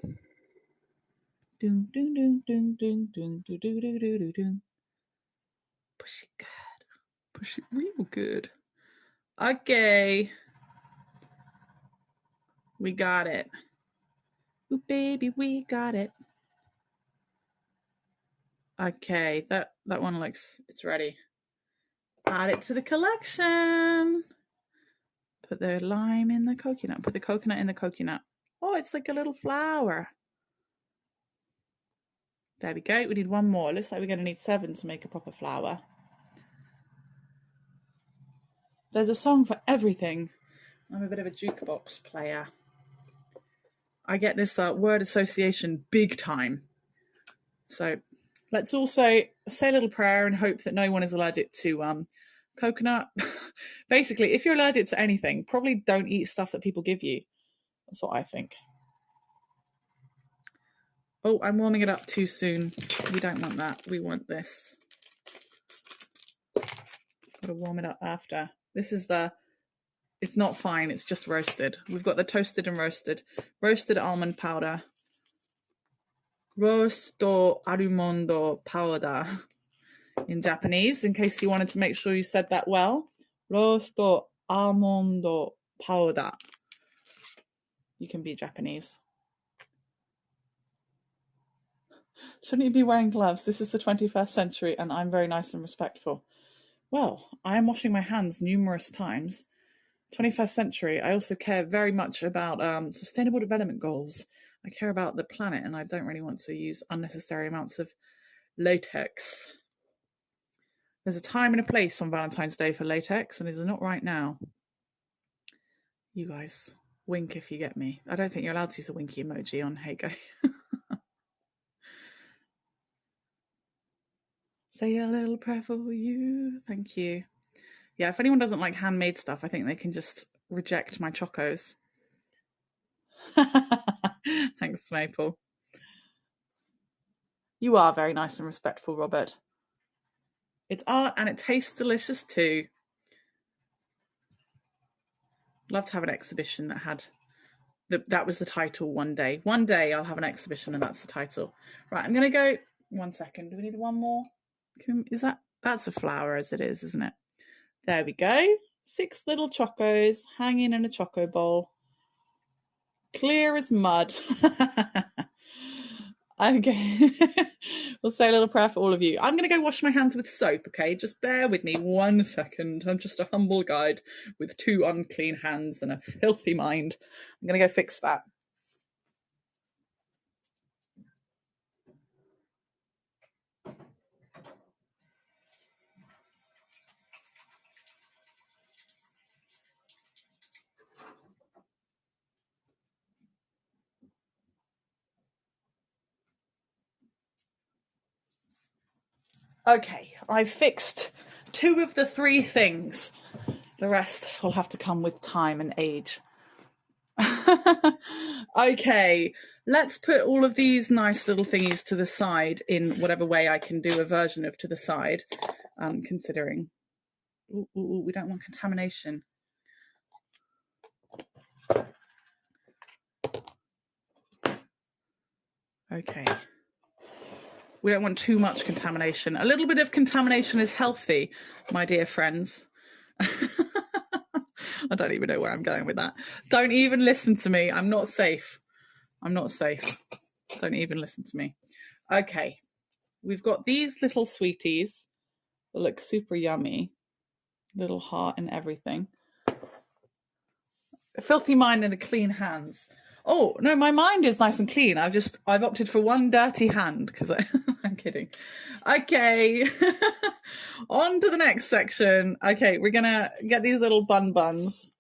Doom, doom, doom, doom, doom, doom, doo, doo, doo, doo, doo, doo. Push it good. Push it real good. Okay. We got it. Ooh, baby, we got it. Okay, that one looks, it's ready. Add it to the collection. Put the lime in the coconut. Put the coconut in the coconut. Oh, it's like a little flower. There we go. We need one more. Looks like we're going to need 7 to make a proper flower. There's a song for everything. I'm a bit of a jukebox player. I get this word association big time. So let's also say a little prayer and hope that no one is allergic to coconut. Basically, if you're allergic to anything, probably don't eat stuff that people give you. That's what I think. Oh, I'm warming it up too soon. We don't want that. We want this. Got to warm it up after. This is it's not fine, it's just roasted. We've got the toasted and roasted. Roasted almond powder. Rosto almond powder in Japanese, in case you wanted to make sure you said that well. Rosto almond powder. You can be Japanese. Shouldn't you be wearing gloves? This is the 21st century and I'm very nice and respectful. Well, I am washing my hands numerous times. 21st century, I also care very much about sustainable development goals. I care about the planet and I don't really want to use unnecessary amounts of latex. There's a time and a place on Valentine's Day for latex and it is not right now. You guys, wink if you get me. I don't think you're allowed to use a winky emoji on Heygo. Say a little prayer for you. Thank you. Yeah, if anyone doesn't like handmade stuff, I think they can just reject my chocos. Thanks, Maple. You are very nice and respectful, Robert. It's art and it tastes delicious too. Love to have an exhibition that had that was the title one day. One day I'll have an exhibition and that's the title. Right, I'm going to go, 1 second. Do we need one more? That's a flower as it is, isn't it? There we go. 6 little chocos hanging in a choco bowl. Clear as mud. Okay. We'll say a little prayer for all of you. I'm going to go wash my hands with soap, okay? Just bear with me 1 second. I'm just a humble guide with 2 unclean hands and a filthy mind. I'm going to go fix that. Okay, I've fixed 2 of the 3 things. The rest will have to come with time and age. Okay, let's put all of these nice little thingies to the side in whatever way I can do a version of to the side, considering. Ooh, we don't want contamination. Okay. We don't want too much contamination. A little bit of contamination is healthy, my dear friends. I don't even know where I'm going with that. Don't even listen to me. I'm not safe. I'm not safe. Don't even listen to me. Okay. We've got these little sweeties that look super yummy. Little heart and everything. A filthy mind and the clean hands. Oh, no, my mind is nice and clean. I've opted for 1 dirty hand because I'm kidding. Okay. On to the next section. Okay, we're going to get these little buns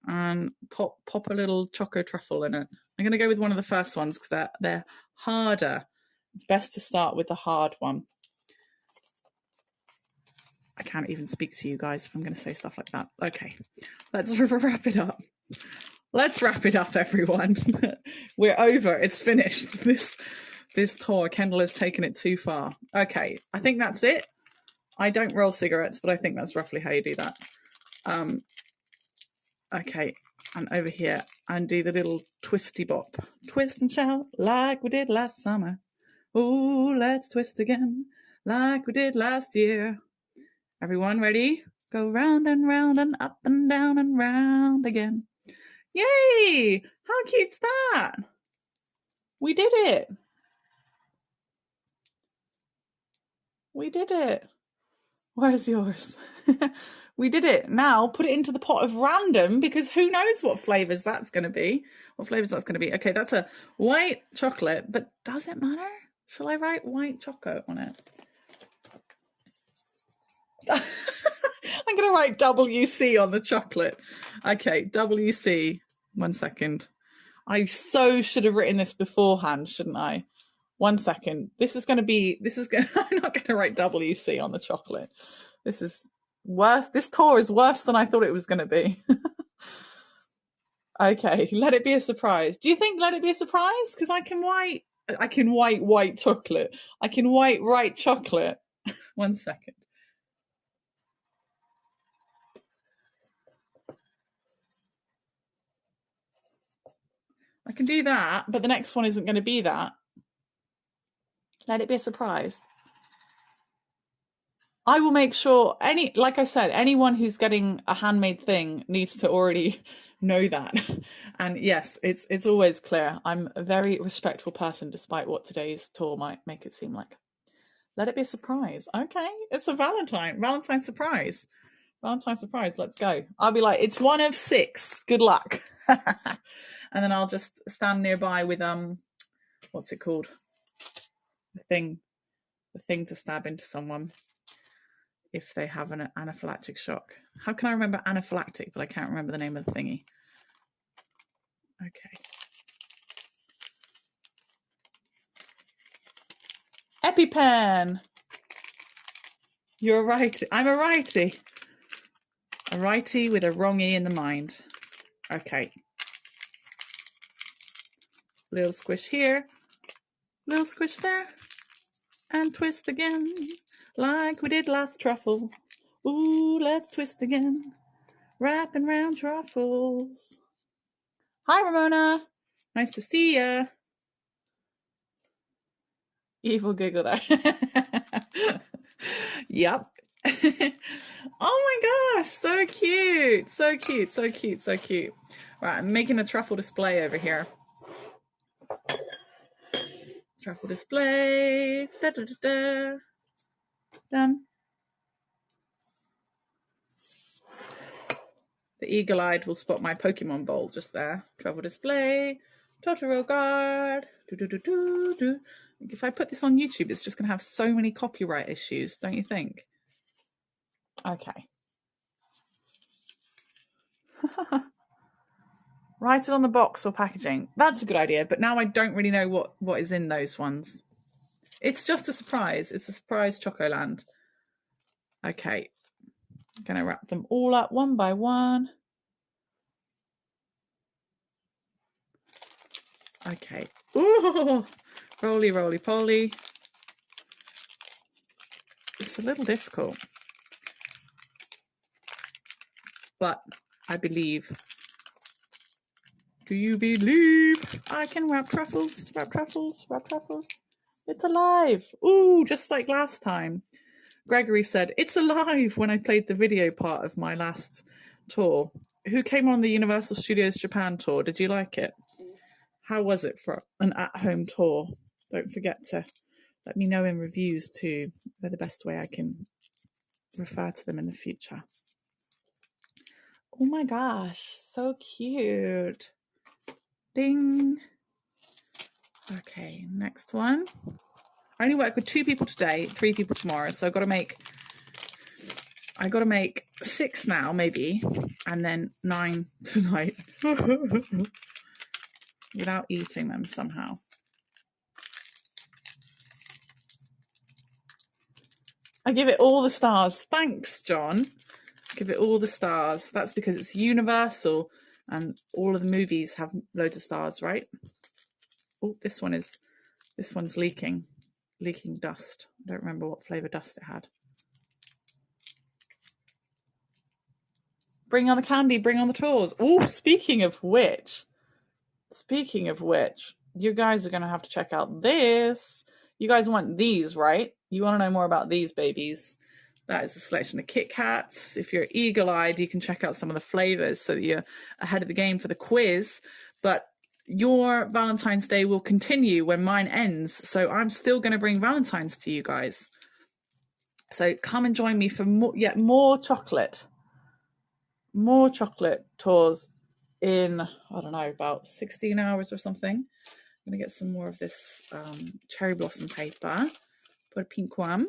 and pop a little choco truffle in it. I'm going to go with one of the first ones because they're harder. It's best to start with the hard one. I can't even speak to you guys if I'm going to say stuff like that. Okay, let's wrap it up. Let's wrap it up, everyone. We're over. It's finished. This tour, Kendall has taken it too far. Okay, I think that's it. I don't roll cigarettes, but I think that's roughly how you do that. Okay, and over here, and do the little twisty bop. Twist and shout like we did last summer. Oh, let's twist again like we did last year. Everyone ready? Go round and up and down and round again. Yay! How cute's that? We did it. We did it. Where's yours? We did it. Now put it into the pot of random because who knows what flavours that's going to be. What flavours that's going to be. Okay, that's a white chocolate, but does it matter? Shall I write white chocolate on it? I'm going to write WC on the chocolate. Okay, WC. 1 second. I so should have written this beforehand, shouldn't I? 1 second. I'm not going to write WC on the chocolate. This is worse. This tour is worse than I thought it was going to be. Okay, let it be a surprise. Do you think let it be a surprise? Because I can white white chocolate. I can white chocolate. 1 second. I can do that, but the next one isn't going to be that. Let it be a surprise. I will make sure like I said, anyone who's getting a handmade thing needs to already know that. And yes, it's always clear. I'm a very respectful person, despite what today's tour might make it seem like. Let it be a surprise. Okay, it's a Valentine surprise. Valentine surprise. Let's go. I'll be like, it's 1 of 6. Good luck. And then I'll just stand nearby with what's it called? The thing to stab into someone if they have an anaphylactic shock. How can I remember anaphylactic, but I can't remember the name of the thingy? Okay. EpiPen. You're a righty. I'm a righty. A righty with a wrong E in the mind. Okay. Little squish here. Little squish there. And twist again. Like we did last truffle. Ooh, let's twist again. Wrapping round truffles. Hi, Ramona. Nice to see ya. Evil giggle there. Yep. Oh my gosh, so cute. So cute, so cute, so cute. Right, I'm making a truffle display over here. Truffle display. Da, da, da, da. Done. The eagle-eyed will spot my Pokemon bowl just there. Travel display, Totoro guard. Do, do, do, do, do. If I put this on YouTube, it's just going to have so many copyright issues, don't you think? Okay. Write it on the box or packaging. That's a good idea, but now I don't really know what is in those ones. It's just a surprise. It's a surprise Chocoland. Okay. I'm going to wrap them all up one by one. Okay. Ooh, roly, roly, poly. It's a little difficult. But I believe. Do you believe I can wrap truffles? Wrap truffles, wrap truffles. It's alive. Ooh, just like last time. Gregory said, it's alive when I played the video part of my last tour. Who came on the Universal Studios Japan tour? Did you like it? How was it for an at-home tour? Don't forget to let me know in reviews too. They're the best way I can refer to them in the future. Oh my gosh, so cute. Ding. Okay, next one. I only work with 2 people today, 3 people tomorrow, so I got to make 6 now, maybe, and then 9 tonight. Without eating them somehow. I give it all the stars. Thanks, John. Give it all the stars. That's because it's Universal and all of the movies have loads of stars, right? Oh, this one's leaking dust. I don't remember what flavour dust it had. Bring on the candy, bring on the tours. Oh, speaking of which, you guys are going to have to check out this. You guys want these, right? You want to know more about these babies. That is a selection of Kit Kats. If you're eagle-eyed, you can check out some of the flavors so that you're ahead of the game for the quiz. But your Valentine's Day will continue when mine ends. So I'm still going to bring Valentine's to you guys. So come and join me for more chocolate. More chocolate tours in, I don't know, about 16 hours or something. I'm going to get some more of this cherry blossom paper. Put a pink one.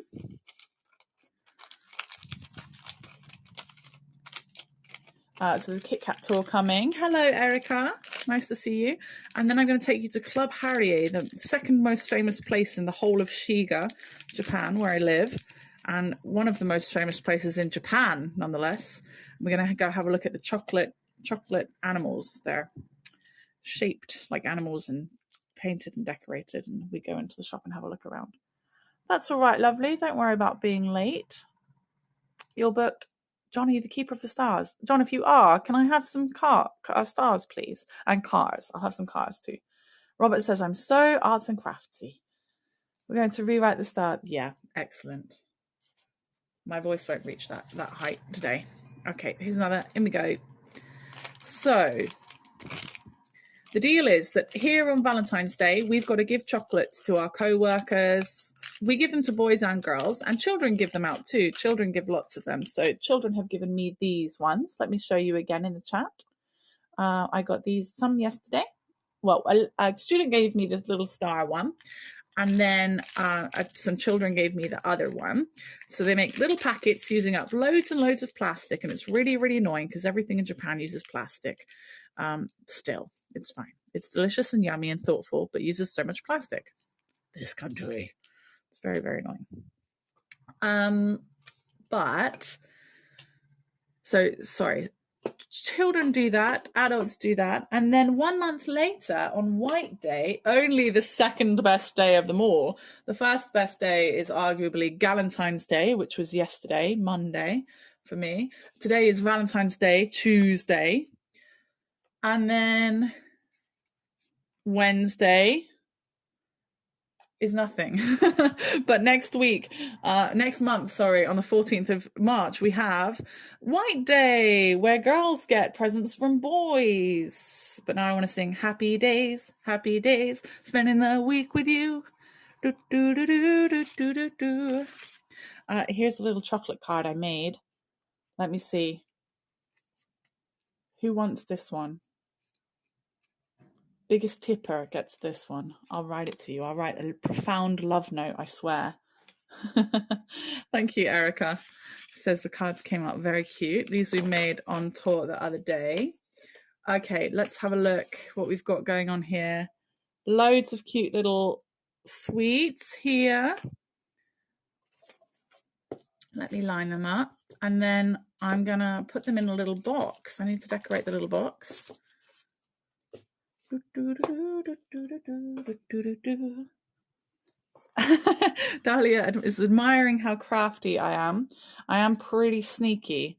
So the Kit Kat tour coming. Hello, Erica. Nice to see you. And then I'm going to take you to Club Harrier, the second most famous place in the whole of Shiga, Japan, where I live. And one of the most famous places in Japan, nonetheless. We're going to go have a look at the chocolate animals. They're shaped like animals and painted and decorated. And we go into the shop and have a look around. That's all right, lovely. Don't worry about being late. You're booked. Johnny, the keeper of the stars. John, if you are, can I have some stars, please? And cars. I'll have some cars too. Robert says, I'm so arts and craftsy. We're going to rewrite the star. Yeah, excellent. My voice won't reach that height today. Okay, here's another. In we go. So, the deal is that here on Valentine's Day, we've got to give chocolates to our co-workers. We give them to boys and girls, and children give them out too. Children give lots of them. So children have given me these ones. Let me show you again in the chat. I got some yesterday. Well, a student gave me this little star one. And then some children gave me the other one. So they make little packets using up loads and loads of plastic. And it's really, really annoying because everything in Japan uses plastic. Still, it's fine. It's delicious and yummy and thoughtful, but uses so much plastic. This country. It's very, very annoying. Sorry. Children do that, adults do that, and then 1 month later on White Day, only the second best day of them all, the first best day is arguably Galentine's Day, which was yesterday, Monday for me. Today is Valentine's Day, Tuesday, and then Wednesday is nothing. But next month, on the 14th of March, we have White Day, where girls get presents from boys. But now I want to sing happy days, spending the week with you. Do, do, do, do, do, do, do, do. Here's a little chocolate card I made. Let me see. Who wants this one? Biggest tipper gets this one. I'll write it to you. I'll write a profound love note, I swear. Thank you, Erica. Says the cards came out very cute. These we made on tour the other day. Okay, let's have a look what we've got going on here. Loads of cute little sweets here. Let me line them up. And then I'm going to put them in a little box. I need to decorate the little box. Dahlia is admiring how crafty I am. I am pretty sneaky.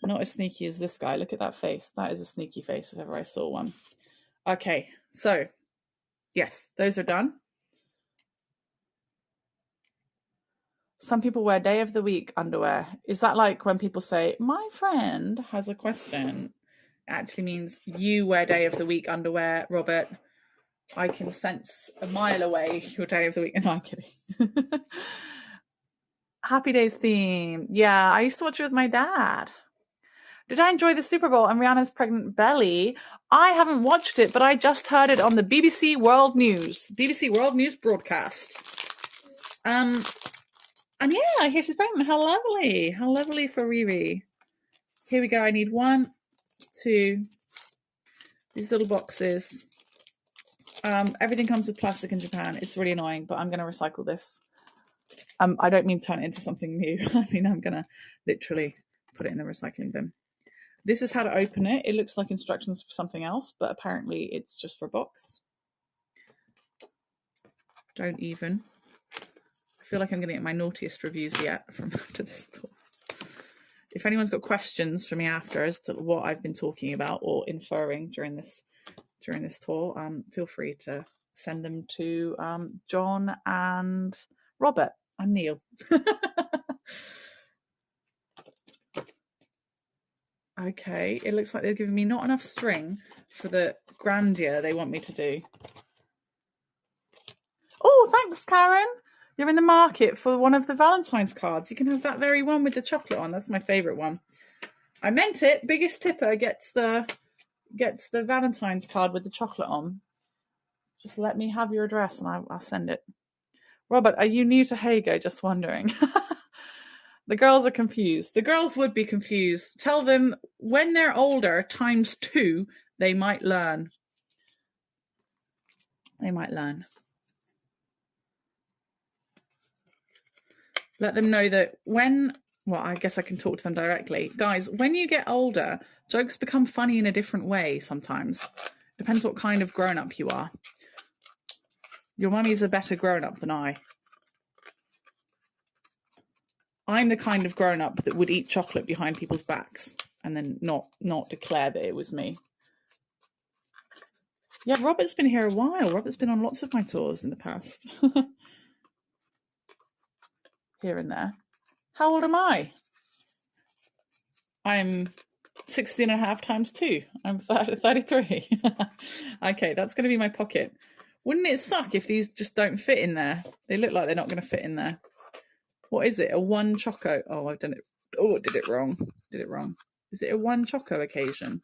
Not as sneaky as this guy. Look at that face. That is a sneaky face if ever I saw one. Okay, so yes, those are done. Some people wear day of the week underwear. Is that like when people say, my friend has a question? It actually means you wear day of the week underwear, Robert. I can sense a mile away your day of the week. No, I'm kidding. Happy Days theme. Yeah, I used to watch it with my dad. Did I enjoy the Super Bowl and Rihanna's pregnant belly? I haven't watched it, but I just heard it on the BBC World News broadcast. And yeah, I hear she's pregnant. How lovely. How lovely for Riri. Here we go. I need 1, 2, these little boxes. Everything comes with plastic in Japan. It's really annoying, but I'm going to recycle this. I don't mean turn it into something new. I mean, I'm going to literally put it in the recycling bin. This is how to open it. It looks like instructions for something else, but apparently it's just for a box. Don't even. I feel like I'm going to get my naughtiest reviews yet from after this tour. If anyone's got questions for me after as to what I've been talking about or inferring during this tour, feel free to send them to John and Robert and Neil. Okay, it looks like they've given me not enough string for the grandeur they want me to do. Oh, thanks, Karen. You're in the market for one of the Valentine's cards. You can have that very one with the chocolate on. That's my favourite one. I meant it. Biggest tipper gets the Valentine's card with the chocolate on. Just let me have your address and I'll send it. Robert, are you new to Heygo? Just wondering. The girls are confused. The girls would be confused. Tell them when they're older, ×2, they might learn. They might learn. Let them know that I guess I can talk to them directly. Guys, when you get older, jokes become funny in a different way sometimes. Depends what kind of grown-up you are. Your mummy's a better grown-up than I. I'm the kind of grown-up that would eat chocolate behind people's backs and then not declare that it was me. Yeah, Robert's been here a while. Robert's been on lots of my tours in the past. Here and there. How old am I? I'm 16.5 × 2. I'm 33. Okay, that's going to be my pocket. Wouldn't it suck if these just don't fit in there? They look like they're not going to fit in there. What is it? A 1 choco? Oh, I've done it. Oh, I did it wrong. Is it a 1 choco occasion?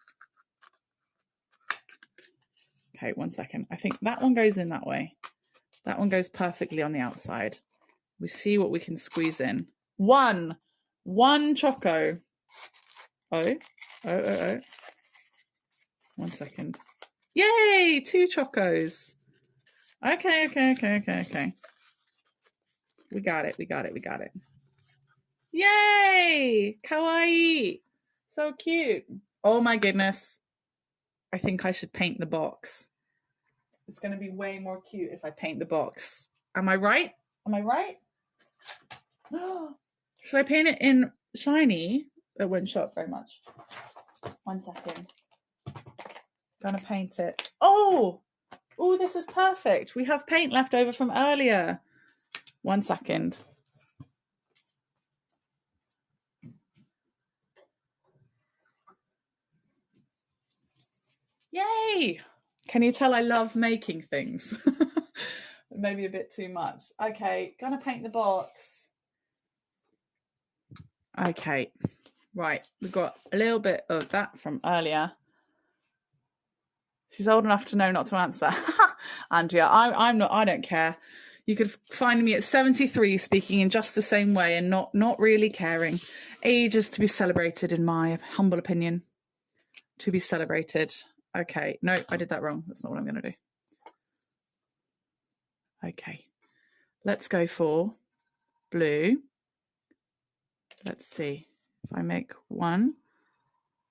Okay, 1 second. I think that one goes in that way. That one goes perfectly on the outside. We see what we can squeeze in. 1 choco. Oh. 1 second. Yay! 2 chocos. Okay. We got it. Yay! Kawaii! So cute. Oh my goodness. I think I should paint the box. It's going to be way more cute if I paint the box. Am I right? Should I paint it in shiny? It won't show up very much. 1 second. Gonna paint it. Oh! Oh, this is perfect. We have paint left over from earlier. 1 second. Yay! Can you tell I love making things? Maybe a bit too much. Okay, gonna paint the box. Okay, right. We've got a little bit of that from earlier. She's old enough to know not to answer. Andrea, I'm not. I don't care. You could find me at 73 speaking in just the same way and not really caring. Age is to be celebrated, in my humble opinion. To be celebrated. Okay, no, I did that wrong. That's not what I'm going to do. Okay, let's go for blue. Let's see. If I make 1,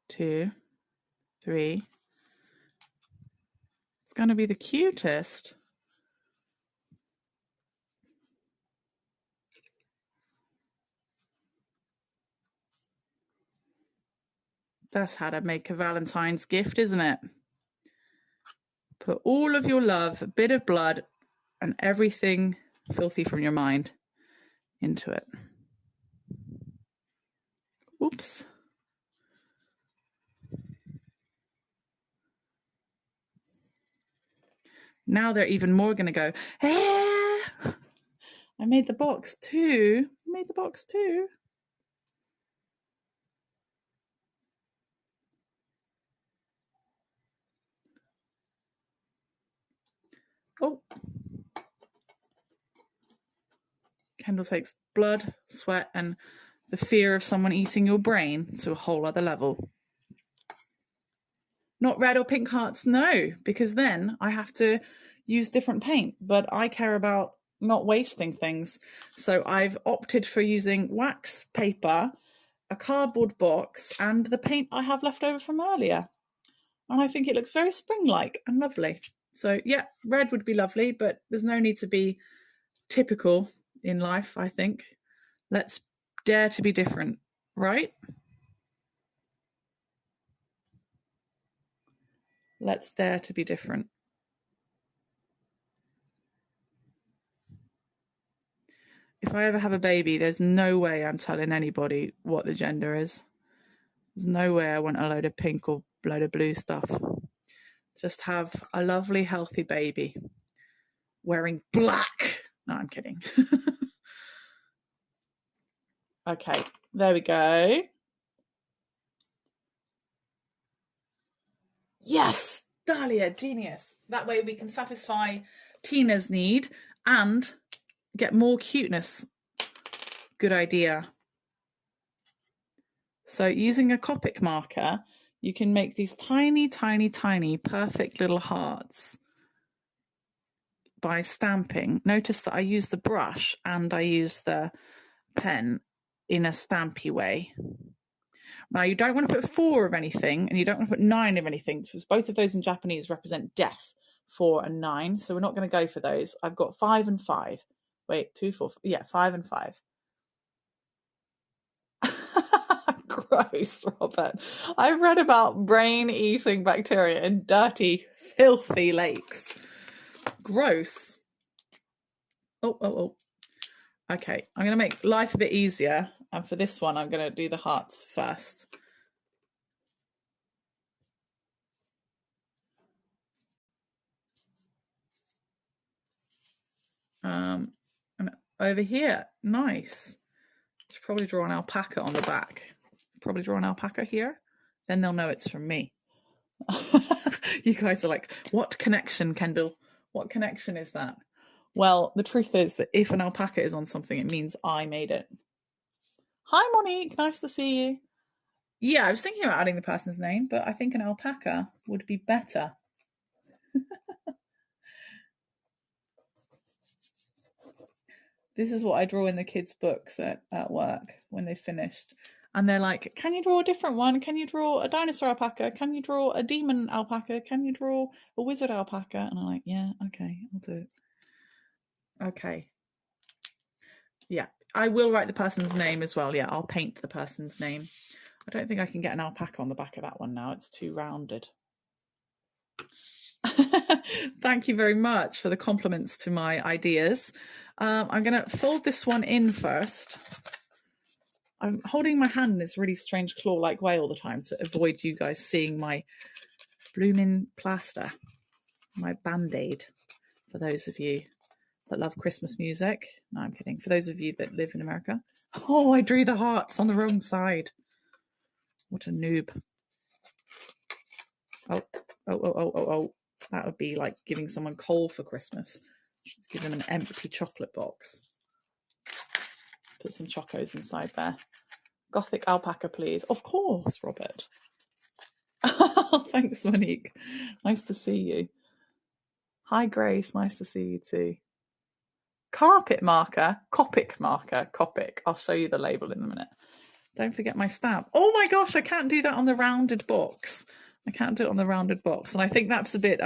2, 3, it's going to be the cutest. That's how to make a Valentine's gift, isn't it? Put all of your love, a bit of blood, and everything filthy from your mind into it. Oops. Now they're even more going to go, I made the box too. I made the box too. Oh. Kendall takes blood, sweat, and the fear of someone eating your brain to a whole other level. Not red or pink hearts, no, because then I have to use different paint. But I care about not wasting things. So I've opted for using wax paper, a cardboard box, and the paint I have left over from earlier. And I think it looks very spring-like and lovely. So yeah, red would be lovely, but there's no need to be typical in life, I think. Let's dare to be different, right? Let's dare to be different. If I ever have a baby, there's no way I'm telling anybody what the gender is. There's no way I want a load of pink or a load of blue stuff. Just have a lovely, healthy baby wearing black. No, I'm kidding. Okay, there we go. Yes, Dahlia, genius. That way we can satisfy Tina's need and get more cuteness. Good idea. So using a Copic marker, you can make these tiny, tiny, tiny, perfect little hearts by stamping. Notice that I use the brush and I use the pen in a stampy way. Now, you don't want to put 4 of anything and you don't want to put 9 of anything because both of those in Japanese represent death, 4 and 9. So we're not going to go for those. I've got 5 and 5. Wait, 2, 4, yeah, 5 and 5. Gross, Robert. I've read about brain-eating bacteria in dirty, filthy lakes. Gross. Oh. Okay, I'm going to make life a bit easier. And for this one, I'm going to do the hearts first. And over here, nice. Should probably draw an alpaca on the back. Probably draw an alpaca here. Then they'll know it's from me. You guys are like, what connection, Kendall? What connection is that? Well, the truth is that if an alpaca is on something, it means I made it. Hi, Monique. Nice to see you. Yeah, I was thinking about adding the person's name, but I think an alpaca would be better. This is what I draw in the kids' books at work when they've finished. And they're like, can you draw a different one? Can you draw a dinosaur alpaca? Can you draw a demon alpaca? Can you draw a wizard alpaca? And I'm like, yeah, okay, I'll do it. Okay. Yeah, I will write the person's name as well. Yeah, I'll paint the person's name. I don't think I can get an alpaca on the back of that one now. It's too rounded. Thank you very much for the compliments to my ideas. I'm going to fold this one in first. I'm holding my hand in this really strange claw-like way all the time to avoid you guys seeing my blooming plaster, my Band-Aid, for those of you that love Christmas music. No, I'm kidding. For those of you that live in America. Oh, I drew the hearts on the wrong side. What a noob. Oh. That would be like giving someone coal for Christmas. Just give them an empty chocolate box. Put some chocos inside there. Gothic alpaca, please. Of course, Robert. Thanks, Monique. Nice to see you. Hi, Grace. Nice to see you too. Carpet marker, Copic marker, Copic. I'll show you the label in a minute. Don't forget my stamp. Oh my gosh, I can't do that on the rounded box. I can't do it on the rounded box. And I think that's a bit,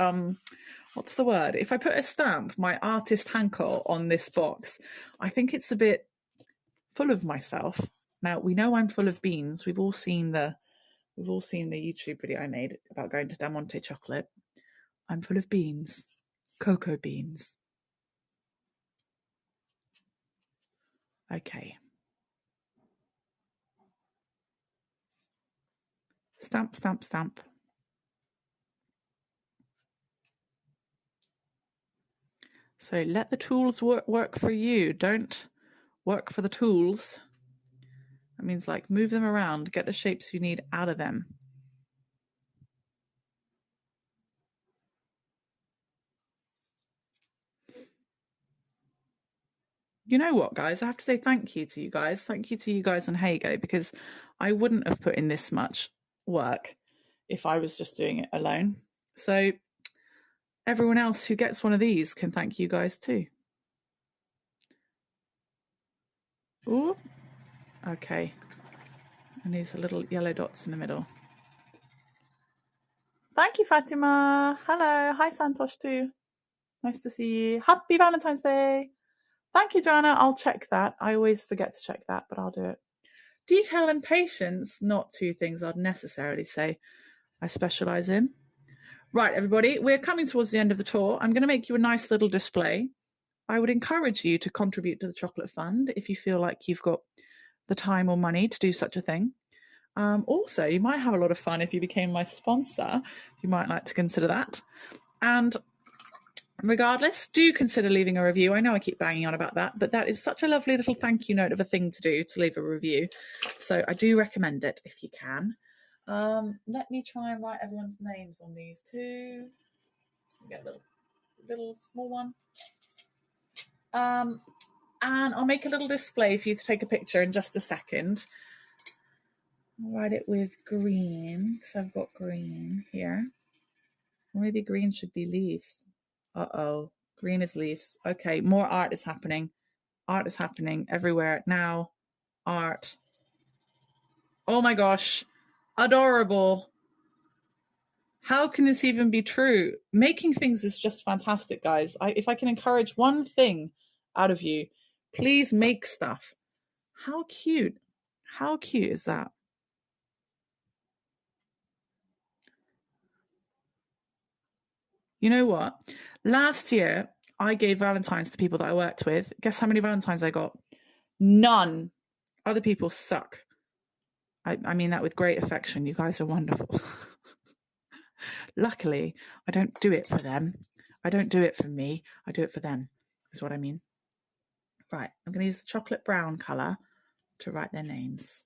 what's the word? If I put a stamp, my artist Hanko, on this box, I think it's a bit full of myself. Now, we know I'm full of beans. We've all seen the YouTube video I made about going to Del Monte Chocolate. I'm full of beans. Cocoa beans. Okay. Stamp, stamp, stamp. So let the tools work for you. Don't work for the tools. That means like move them around, get the shapes you need out of them. You know what, guys? I have to say thank you to you guys. Thank you to you guys on Heygo, because I wouldn't have put in this much work if I was just doing it alone. So everyone else who gets one of these can thank you guys too. Ooh, okay. And these are little yellow dots in the middle. Thank you, Fatima. Hello. Hi, Santosh too. Nice to see you. Happy Valentine's Day. Thank you, Joanna. I'll check that. I always forget to check that, but I'll do it. Detail and patience, not two things I'd necessarily say I specialise in. Right, everybody, we're coming towards the end of the tour. I'm going to make you a nice little display. I would encourage you to contribute to the Chocolate Fund if you feel like you've got the time or money to do such a thing. Also, you might have a lot of fun if you became my sponsor. You might like to consider that. And regardless, do consider leaving a review. I know I keep banging on about that, but that is such a lovely little thank you note of a thing to do, to leave a review. So I do recommend it if you can. Let me try and write everyone's names on these two. Get a little small one. And I'll make a little display for you to take a picture in just a second. I'll write it with green, because I've got green here. Or maybe green should be leaves. Uh-oh, green is leaves. Okay, more art is happening. Art is happening everywhere now. Art. Oh my gosh, adorable. How can this even be true? Making things is just fantastic, guys. If I can encourage one thing out of you, please make stuff. How cute. How cute is that? You know what? Last year, I gave Valentines to people that I worked with. Guess how many Valentines I got? None. Other people suck. I mean that with great affection. You guys are wonderful. Luckily, I don't do it for them. I don't do it for me. I do it for them, is what I mean. Right, I'm going to use the chocolate brown colour to write their names.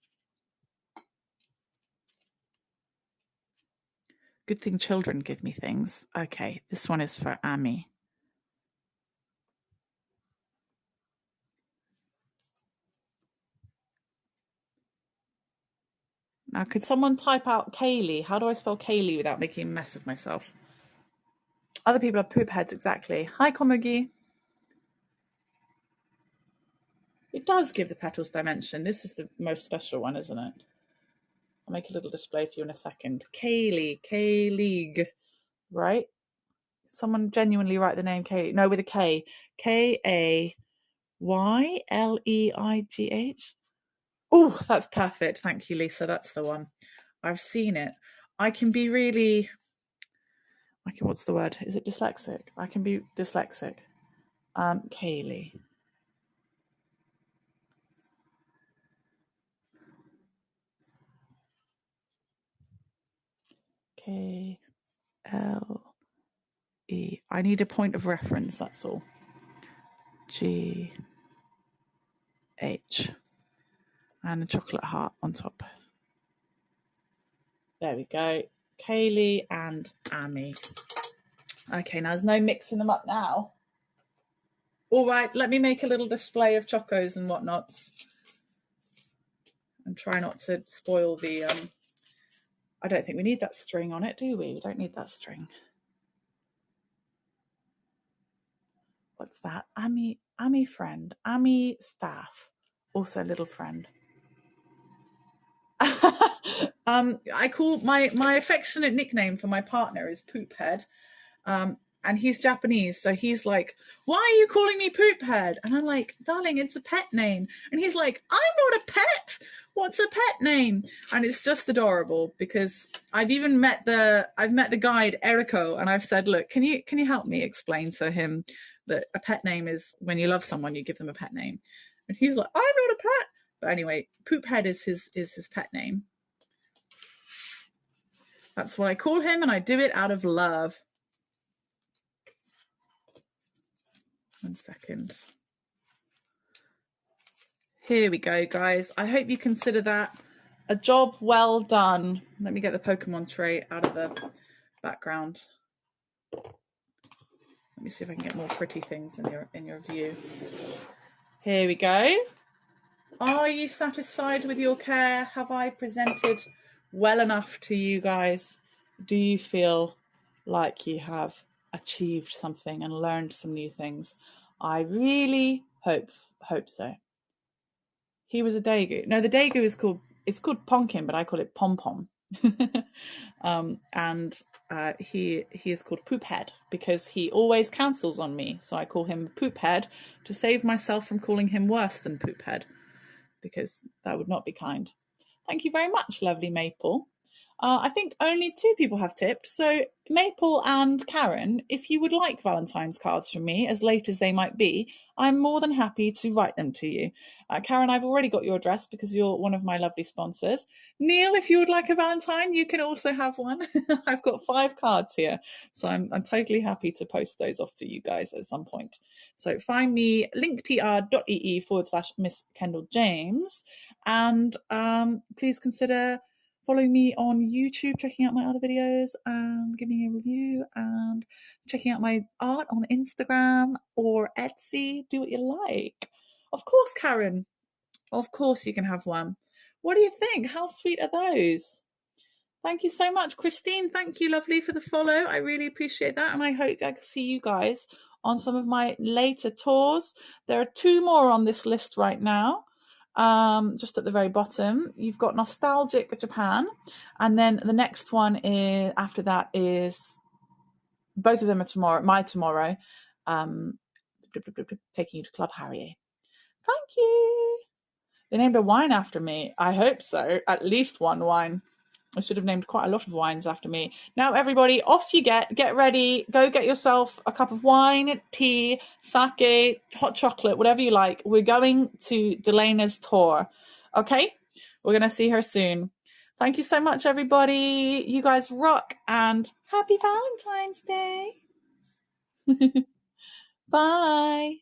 Good thing children give me things. Okay, this one is for Amy. Now, could someone type out Kaylee? How do I spell Kaylee without making a mess of myself? Other people have poop heads, exactly. Hi, Komugi. It does give the petals dimension. This is the most special one, isn't it? I'll make a little display for you in a second. Kaylee, K-League, right? Someone genuinely write the name Kaylee. No, with a K. K-A-Y-L-E-I-G-H. Oh, that's perfect. Thank you, Lisa. That's the one. I've seen it. I can be really Okay, what's the word? Is it dyslexic? I can be dyslexic. Kaylee. K-L-E. I need a point of reference, that's all. G-H. And a chocolate heart on top. There we go. Kaylee and Amy. Okay, now there's no mixing them up now. All right, let me make a little display of chocos and whatnots. And try not to spoil the... I don't think we need that string on it, do we? We don't need that string. What's that? Amy friend. Amy staff. Also little friend. I call my affectionate nickname for my partner is Poophead. And he's Japanese, so he's like, why are you calling me Poophead? And I'm like, darling, it's a pet name. And he's like, I'm not a pet. What's a pet name? And it's just adorable because I've met the guide Eriko, and I've said, look, can you help me explain to him that a pet name is when you love someone, you give them a pet name. And he's like, I'm not a pet. But anyway, Poophead is his pet name. That's what I call him, and I do it out of love. 1 second. Here we go, guys. I hope you consider that a job well done. Let me get the Pokemon tray out of the background. Let me see if I can get more pretty things in your view. Here we go. Are you satisfied with your care? Have I presented well enough to you guys? Do you feel like you have achieved something and learned some new things? I really hope so. He was a Daegu. No, the Daegu is called Ponkin, but I call it Pom Pom. And he is called Poophead because he always cancels on me. So I call him Poophead to save myself from calling him worse than Poophead, because that would not be kind. Thank you very much, lovely Maple. I think only 2 people have tipped. So Maple and Karen, if you would like Valentine's cards from me, as late as they might be, I'm more than happy to write them to you. Karen, I've already got your address because you're one of my lovely sponsors. Neil, if you would like a Valentine, you can also have one. I've got 5 cards here, so I'm totally happy to post those off to you guys at some point. So find me linktr.ee/MissKendalJames, and please consider following me on YouTube, checking out my other videos, and giving me a review, and checking out my art on Instagram or Etsy. Do what you like. Of course, Karen. Of course you can have one. What do you think? How sweet are those? Thank you so much. Christine, thank you, lovely, for the follow. I really appreciate that, and I hope I can see you guys on some of my later tours. There are 2 more on this list right now. Just at the very bottom, you've got Nostalgic Japan, and then the next one is after that is both of them are tomorrow. Taking you to Club Harrier. Thank you. They named a wine after me. I hope so. At least one wine. I should have named quite a lot of wines after me. Now, everybody, off you get ready. Go get yourself a cup of wine, tea, sake, hot chocolate, whatever you like. We're going to Delena's tour. Okay? We're going to see her soon. Thank you so much, everybody. You guys rock, and happy Valentine's Day. Bye.